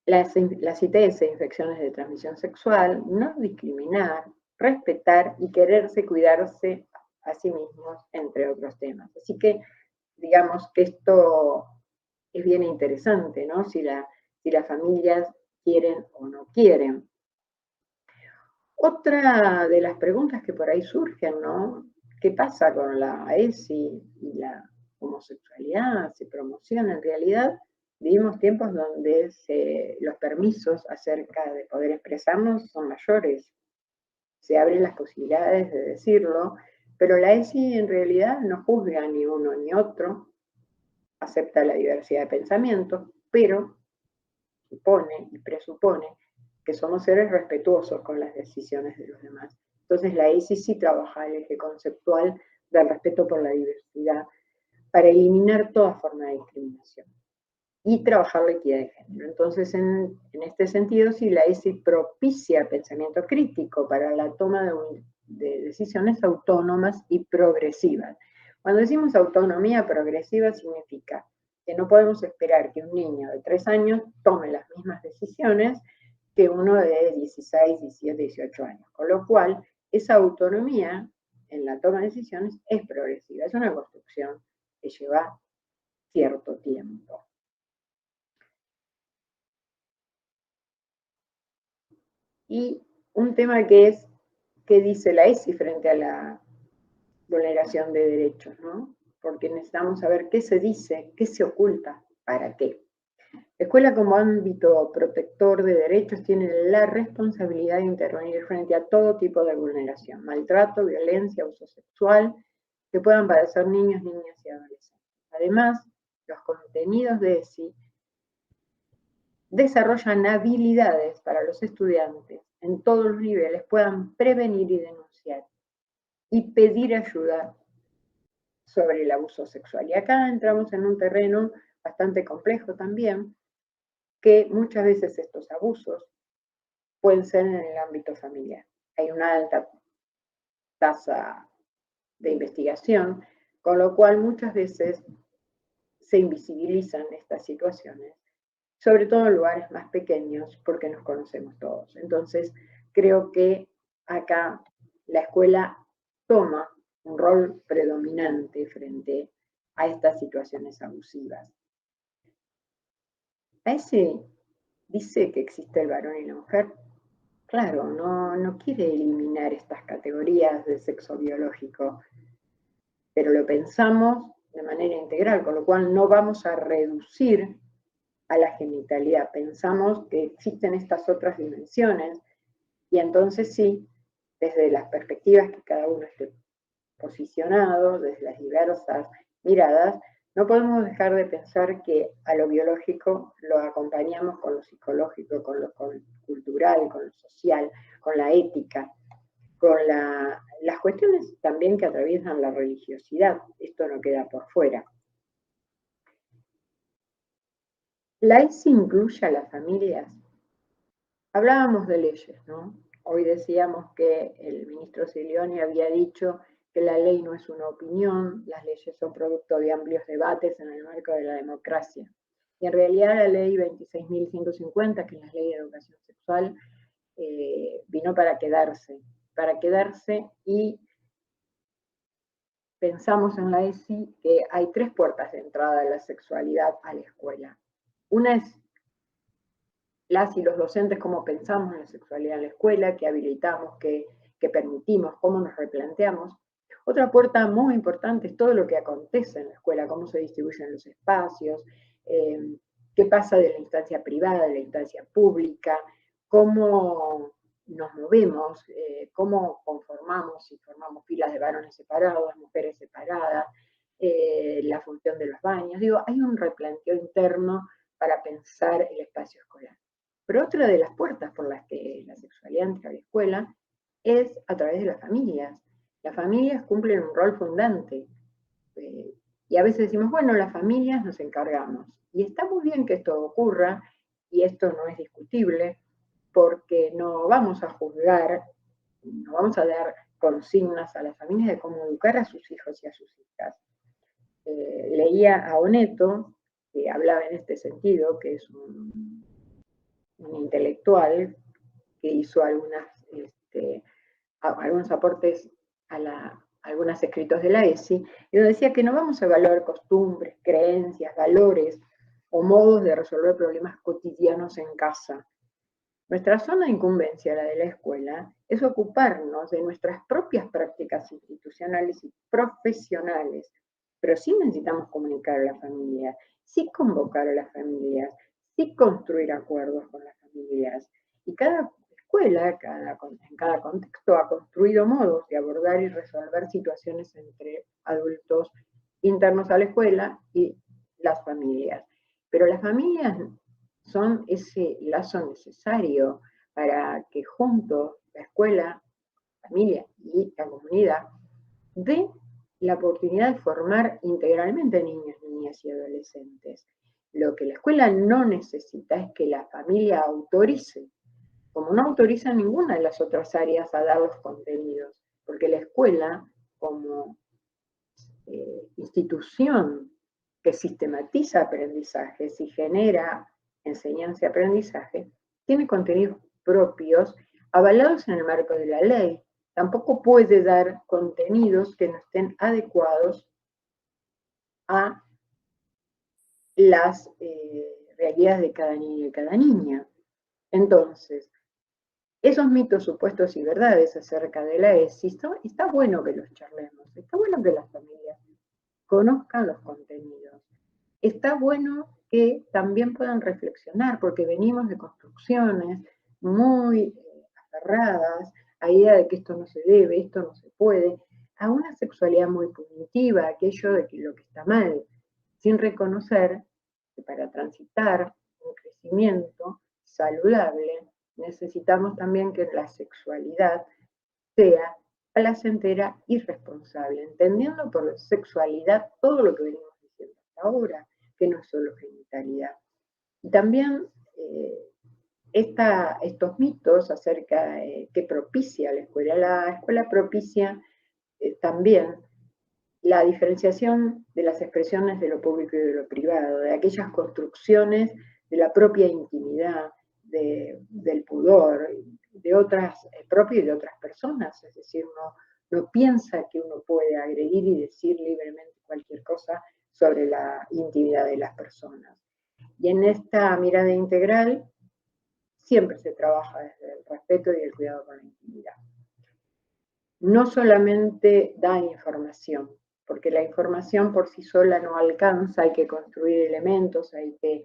las ITS, infecciones de transmisión sexual, no discriminar, respetar y quererse, cuidarse a sí mismos, entre otros temas. Así que, digamos que esto es bien interesante, ¿no? Si las familias quieren o no quieren. Otra de las preguntas que por ahí surgen, ¿no? ¿Qué pasa con la ESI y la homosexualidad? ¿Se promociona? En realidad, vivimos tiempos donde los permisos acerca de poder expresarnos son mayores. Se abren las posibilidades de decirlo, pero la ESI en realidad no juzga ni uno ni otro, acepta la diversidad de pensamientos, pero supone y presupone que somos seres respetuosos con las decisiones de los demás. Entonces la ESI sí trabaja el eje conceptual del respeto por la diversidad para eliminar toda forma de discriminación y trabajar la equidad de género. Entonces, en este sentido, sí, la ESI propicia pensamiento crítico para la toma de decisiones autónomas y progresivas. Cuando decimos autonomía progresiva significa que no podemos esperar que un niño de 3 años tome las mismas decisiones que uno de 16, 17, 18 años. Con lo cual, esa autonomía en la toma de decisiones es progresiva, es una construcción que lleva cierto tiempo. Y un tema que es, ¿qué dice la ESI frente a la vulneración de derechos, ¿no? Porque necesitamos saber qué se dice, qué se oculta, para qué. La escuela como ámbito protector de derechos tiene la responsabilidad de intervenir frente a todo tipo de vulneración, maltrato, violencia, abuso sexual, que puedan padecer niños, niñas y adolescentes. Además, los contenidos de ESI desarrollan habilidades para los estudiantes en todos los niveles puedan prevenir y denunciar y pedir ayuda sobre el abuso sexual. Y acá entramos en un terreno bastante complejo también, que muchas veces estos abusos pueden ser en el ámbito familiar. Hay una alta tasa de investigación, con lo cual muchas veces se invisibilizan estas situaciones, sobre todo en lugares más pequeños, porque nos conocemos todos. Entonces, creo que acá la escuela toma un rol predominante frente a estas situaciones abusivas. A ese dice que existe el varón y la mujer. Claro, no quiere eliminar estas categorías de sexo biológico, pero lo pensamos de manera integral, con lo cual no vamos a reducir a la genitalidad. Pensamos que existen estas otras dimensiones y entonces sí, desde las perspectivas que cada uno esté posicionado, desde las diversas miradas, no podemos dejar de pensar que a lo biológico lo acompañamos con lo psicológico, con lo cultural, con lo social, con la ética, con las cuestiones también que atraviesan la religiosidad. Esto no queda por fuera. ¿La ESI incluye a las familias? Hablábamos de leyes, ¿no? Hoy decíamos que el ministro Cilioni había dicho que la ley no es una opinión, las leyes son producto de amplios debates en el marco de la democracia. Y en realidad la ley 26.150, que es la ley de educación sexual, vino para quedarse y pensamos en la ESI que hay 3 puertas de entrada de la sexualidad a la escuela. Una es las y los docentes, cómo pensamos en la sexualidad en la escuela, qué habilitamos, qué permitimos, cómo nos replanteamos. Otra puerta muy importante es todo lo que acontece en la escuela, cómo se distribuyen los espacios, qué pasa de la instancia privada, de la instancia pública, cómo nos movemos, cómo conformamos, si formamos filas de varones separados, mujeres separadas, la función de los baños. Digo, hay un replanteo interno para pensar el espacio escolar. Pero otra de las puertas por las que la sexualidad entra a la escuela es a través de las familias. Las familias cumplen un rol fundante. Y a veces decimos, bueno, las familias nos encargamos. Y está muy bien que esto ocurra, y esto no es discutible, porque no vamos a juzgar, no vamos a dar consignas a las familias de cómo educar a sus hijos y a sus hijas. Leía a Oneto, que hablaba en este sentido, que es un intelectual que hizo algunos aportes a algunos escritos de la ESI, y nos decía que no vamos a evaluar costumbres, creencias, valores o modos de resolver problemas cotidianos en casa. Nuestra zona de incumbencia, la de la escuela, es ocuparnos de nuestras propias prácticas institucionales y profesionales, pero sí necesitamos comunicar a la familia, sí convocar a las familias, sí construir acuerdos con las familias. Y cada escuela, en cada contexto, ha construido modos de abordar y resolver situaciones entre adultos internos a la escuela y las familias. Pero las familias son ese lazo necesario para que juntos la escuela, la familia y la comunidad dé la oportunidad de formar integralmente niños, niñas y adolescentes. Lo que la escuela no necesita es que la familia autorice, como no autoriza ninguna de las otras áreas a dar los contenidos, porque la escuela, como institución que sistematiza aprendizajes y genera enseñanza y aprendizaje, tiene contenidos propios avalados en el marco de la ley. Tampoco puede dar contenidos que no estén adecuados a las realidades de cada niño y cada niña. Entonces, esos mitos, supuestos y verdades acerca de la ESI, está bueno que los charlemos, está bueno que las familias conozcan los contenidos. Está bueno que también puedan reflexionar, porque venimos de construcciones muy aferradas a la idea de que esto no se debe, esto no se puede, a una sexualidad muy punitiva, aquello de que lo que está mal, sin reconocer que para transitar un crecimiento saludable necesitamos también que la sexualidad sea placentera y responsable, entendiendo por sexualidad todo lo que venimos diciendo hasta ahora, que no es solo genitalidad. Y también estos mitos acerca que propicia la escuela propicia también la diferenciación de las expresiones de lo público y de lo privado, de aquellas construcciones de la propia intimidad, del pudor, de otras, propio y de otras personas, es decir, no piensa que uno puede agredir y decir libremente cualquier cosa sobre la intimidad de las personas. Y en esta mirada integral siempre se trabaja desde el respeto y el cuidado con la intimidad. No solamente da información, porque la información por sí sola no alcanza, hay que construir elementos, hay que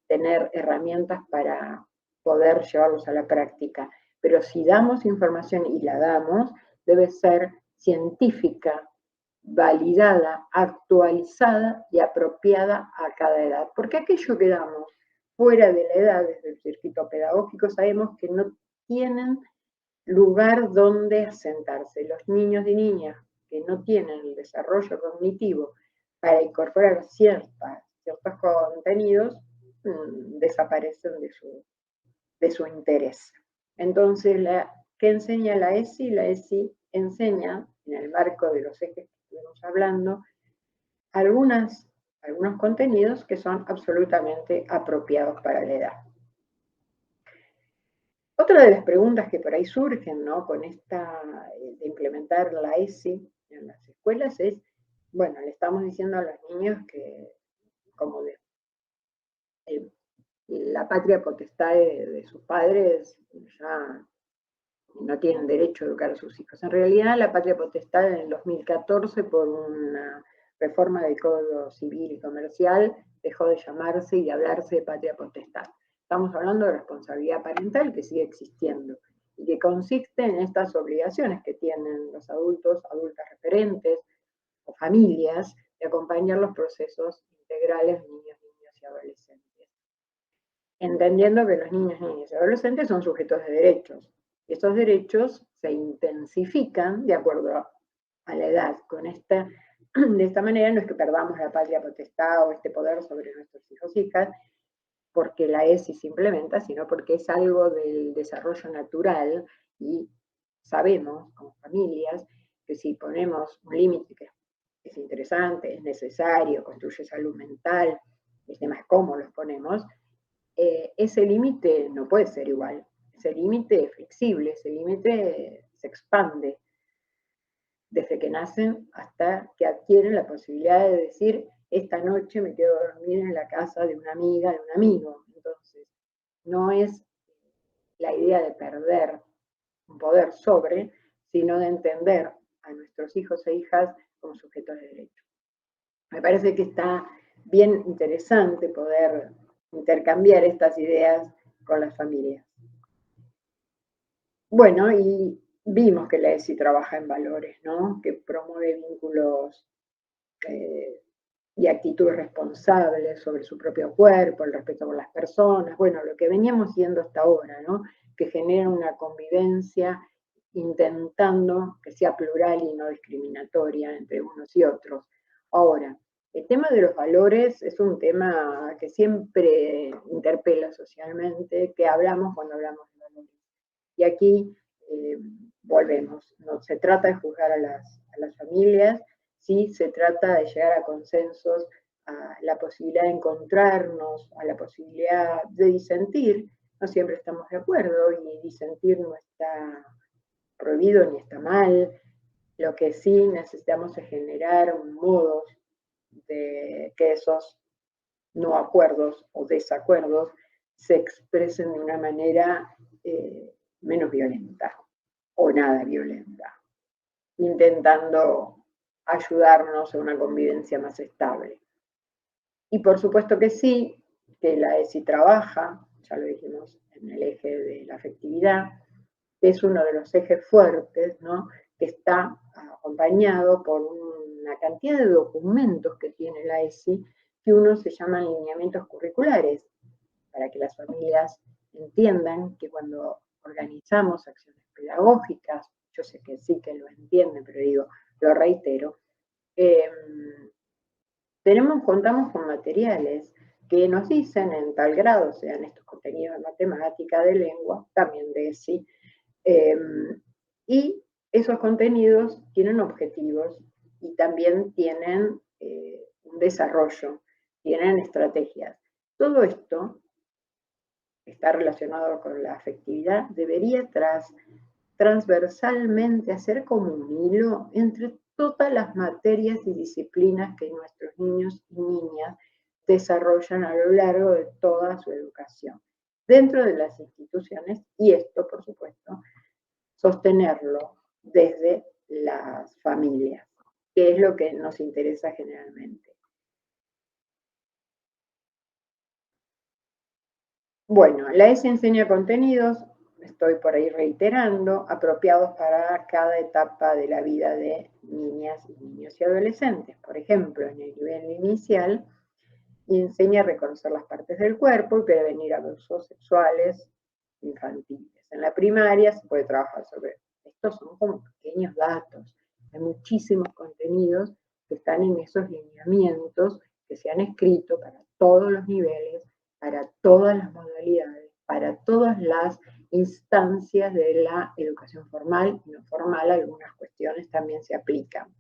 tener herramientas para poder llevarlos a la práctica. Pero si damos información, y la damos, debe ser científica, validada, actualizada y apropiada a cada edad. Porque aquello que damos fuera de la edad, desde el circuito pedagógico, sabemos que no tienen lugar donde asentarse. Los niños y niñas que no tienen el desarrollo cognitivo para incorporar ciertos contenidos desaparecen de su interés. Entonces, ¿qué enseña la ESI? La ESI enseña, en el marco de los ejes que estuvimos hablando, algunos contenidos que son absolutamente apropiados para la edad. Otra de las preguntas que por ahí surgen, ¿no?, con esta de implementar la ESI en las escuelas es, bueno, le estamos diciendo a los niños que como la patria potestad de sus padres ya no tienen derecho a educar a sus hijos. En realidad, la patria potestad en el 2014, por una reforma del Código Civil y Comercial, dejó de llamarse y de hablarse de patria potestad. Estamos hablando de responsabilidad parental que sigue existiendo y que consiste en estas obligaciones que tienen los adultos, adultas referentes o familias de acompañar los procesos integrales de niños, niñas y adolescentes. Entendiendo que los niños, niñas y adolescentes son sujetos de derechos. Y estos derechos se intensifican de acuerdo a la edad. De esta manera no es que perdamos la patria potestad o este poder sobre nuestros hijos e hijas, porque la ESI se implementa, sino porque es algo del desarrollo natural y sabemos, como familias, que si ponemos un límite que es interesante, es necesario, construye salud mental, es demás cómo los ponemos, ese límite no puede ser igual. Ese límite es flexible, ese límite se expande desde que nacen hasta que adquieren la posibilidad de decir, esta noche me quedo a dormir en la casa de una amiga, de un amigo. Entonces, no es la idea de perder un poder sobre, sino de entender a nuestros hijos e hijas como sujetos de derecho. Me parece que está bien interesante poder intercambiar estas ideas con las familias. Bueno, y vimos que la ESI trabaja en valores, ¿no? Que promueve vínculos y actitudes responsables sobre su propio cuerpo, el respeto por las personas, bueno, lo que veníamos viendo hasta ahora, ¿no? Que genera una convivencia intentando que sea plural y no discriminatoria entre unos y otros. Ahora, el tema de los valores es un tema que siempre interpela socialmente, que hablamos cuando hablamos de valores. Y aquí volvemos, no se trata de juzgar a las familias, sí se trata de llegar a consensos, a la posibilidad de encontrarnos, a la posibilidad de disentir. No siempre estamos de acuerdo y disentir no está prohibido ni está mal. Lo que sí necesitamos es generar modos de que esos no acuerdos o desacuerdos se expresen de una manera menos violenta o nada violenta, intentando ayudarnos a una convivencia más estable. Y por supuesto que sí, que la ESI trabaja, ya lo dijimos, en el eje de la afectividad, que es uno de los ejes fuertes, ¿no? Que está acompañado por una cantidad de documentos que tiene la ESI, que unos se llaman lineamientos curriculares, para que las familias entiendan que cuando organizamos acciones pedagógicas, yo sé que sí que lo entienden, pero digo, lo reitero, contamos con materiales que nos dicen en tal grado, sean estos contenidos de matemática, de lengua, también de ESI, y esos contenidos tienen objetivos y también tienen un desarrollo, tienen estrategias. Todo esto está relacionado con la afectividad, debería transversalmente hacer como un hilo entre todas las materias y disciplinas que nuestros niños y niñas desarrollan a lo largo de toda su educación, dentro de las instituciones, y esto, por supuesto, sostenerlo desde las familias, que es lo que nos interesa generalmente. Bueno, la ESI enseña contenidos, estoy por ahí reiterando, apropiados para cada etapa de la vida de niñas y niños y adolescentes. Por ejemplo, en el nivel inicial, enseña a reconocer las partes del cuerpo y prevenir abusos sexuales infantiles. En la primaria se puede trabajar sobre estos, son como pequeños datos. Hay muchísimos contenidos que están en esos lineamientos que se han escrito para todos los niveles, para todas las modalidades, para todas las instancias de la educación formal y no formal, algunas cuestiones también se aplican.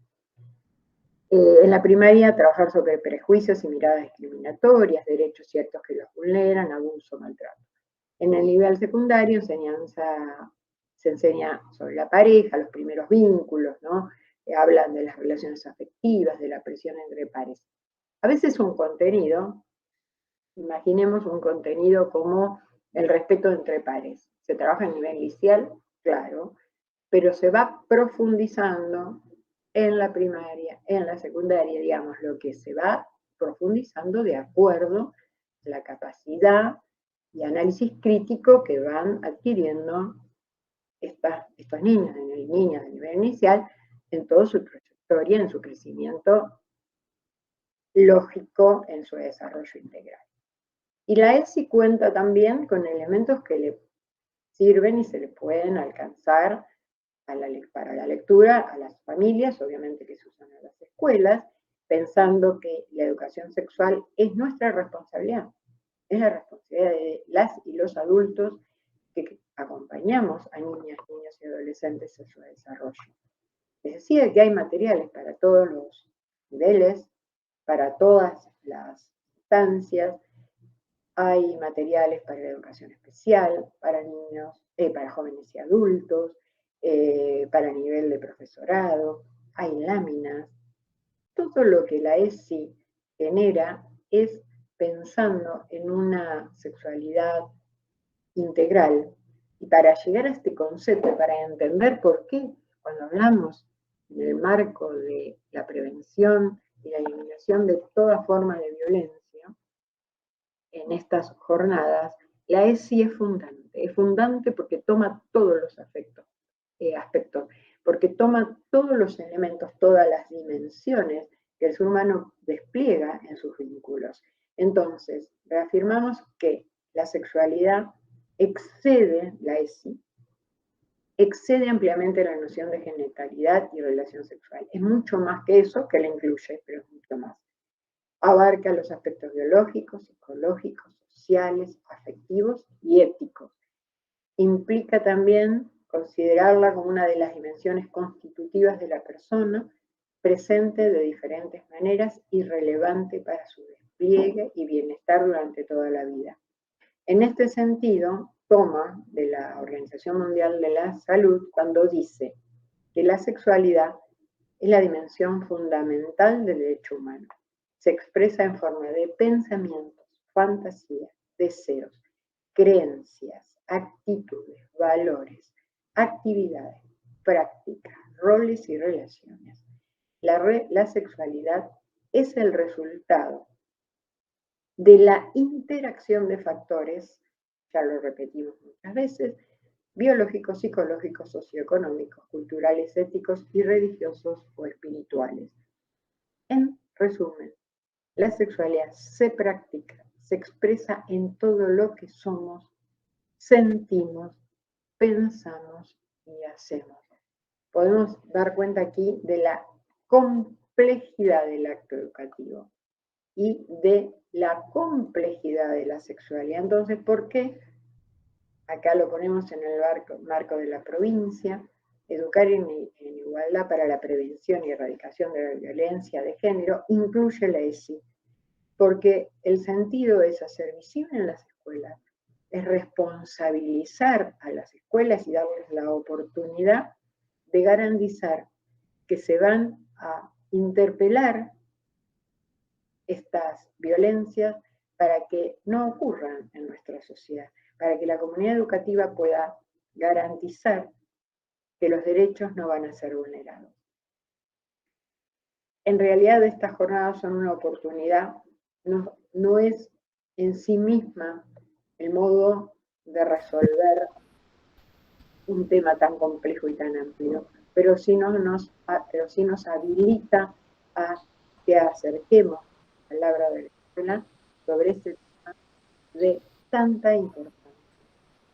En la primaria, trabajar sobre prejuicios y miradas discriminatorias, derechos ciertos que los vulneran, abuso, maltrato. En el nivel secundario, se enseña sobre la pareja, los primeros vínculos, ¿no? Hablan de las relaciones afectivas, de la presión entre pares. A veces un contenido, imaginemos un contenido como el respeto entre pares. Se trabaja a nivel inicial, claro, pero se va profundizando en la primaria, en la secundaria, digamos, lo que se va profundizando de acuerdo a la capacidad y análisis crítico que van adquiriendo estos niños y niñas de nivel inicial en todo su trayectoria, en su crecimiento lógico, en su desarrollo integral. Y la ESI cuenta también con elementos que le sirven y se le pueden alcanzar para la lectura a las familias, obviamente que se usan en las escuelas, pensando que la educación sexual es nuestra responsabilidad, es la responsabilidad de las y los adultos que acompañamos a niñas, niños y adolescentes en su desarrollo. Les decía que hay materiales para todos los niveles, para todas las instancias. Hay materiales para la educación especial, para niños, para jóvenes y adultos, para nivel de profesorado, hay láminas. Todo lo que la ESI genera es pensando en una sexualidad integral. Y para llegar a este concepto, para entender por qué cuando hablamos en el marco de la prevención y la eliminación de toda forma de violencia, en estas jornadas, la ESI es fundante porque toma todos los aspectos, porque toma todos los elementos, todas las dimensiones que el ser humano despliega en sus vínculos. Entonces, reafirmamos que la sexualidad excede la ESI, excede ampliamente la noción de genitalidad y relación sexual. Es mucho más que eso, que la incluye, pero es mucho más. Abarca los aspectos biológicos, psicológicos, sociales, afectivos y éticos. Implica también considerarla como una de las dimensiones constitutivas de la persona, presente de diferentes maneras y relevante para su despliegue y bienestar durante toda la vida. En este sentido, toma de la Organización Mundial de la Salud cuando dice que la sexualidad es la dimensión fundamental del derecho humano. Se expresa en forma de pensamientos, fantasías, deseos, creencias, actitudes, valores, actividades, prácticas, roles y relaciones. La sexualidad es el resultado de la interacción de factores, ya lo repetimos muchas veces, biológicos, psicológicos, socioeconómicos, culturales, éticos y religiosos o espirituales. En resumen, la sexualidad se practica, se expresa en todo lo que somos, sentimos, pensamos y hacemos. Podemos dar cuenta aquí de la complejidad del acto educativo y de la complejidad de la sexualidad. Entonces, ¿por qué? Acá lo ponemos en el marco de la provincia. Educar en igualdad para la prevención y erradicación de la violencia de género incluye la ESI, porque el sentido es hacer visible en las escuelas, es responsabilizar a las escuelas y darles la oportunidad de garantizar que se van a interpelar estas violencias para que no ocurran en nuestra sociedad, para que la comunidad educativa pueda garantizar que los derechos no van a ser vulnerados. En realidad estas jornadas son una oportunidad, no es en sí misma el modo de resolver un tema tan complejo y tan amplio, pero sí nos habilita a que acerquemos la palabra de la escuela sobre este tema de tanta importancia.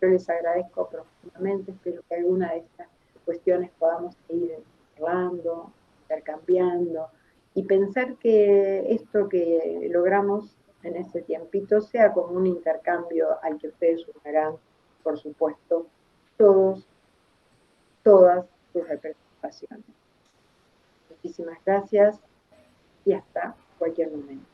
Yo les agradezco profundamente, espero que alguna de estas cuestiones podamos ir hablando, intercambiando, y pensar que esto que logramos en este tiempito sea como un intercambio al que ustedes sumarán, por supuesto, todas sus representaciones. Muchísimas gracias y hasta cualquier momento.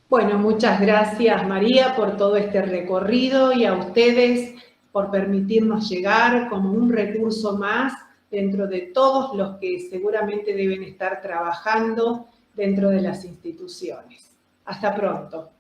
Bueno, muchas gracias María por todo este recorrido y a ustedes por permitirnos llegar como un recurso más dentro de todos los que seguramente deben estar trabajando dentro de las instituciones. Hasta pronto.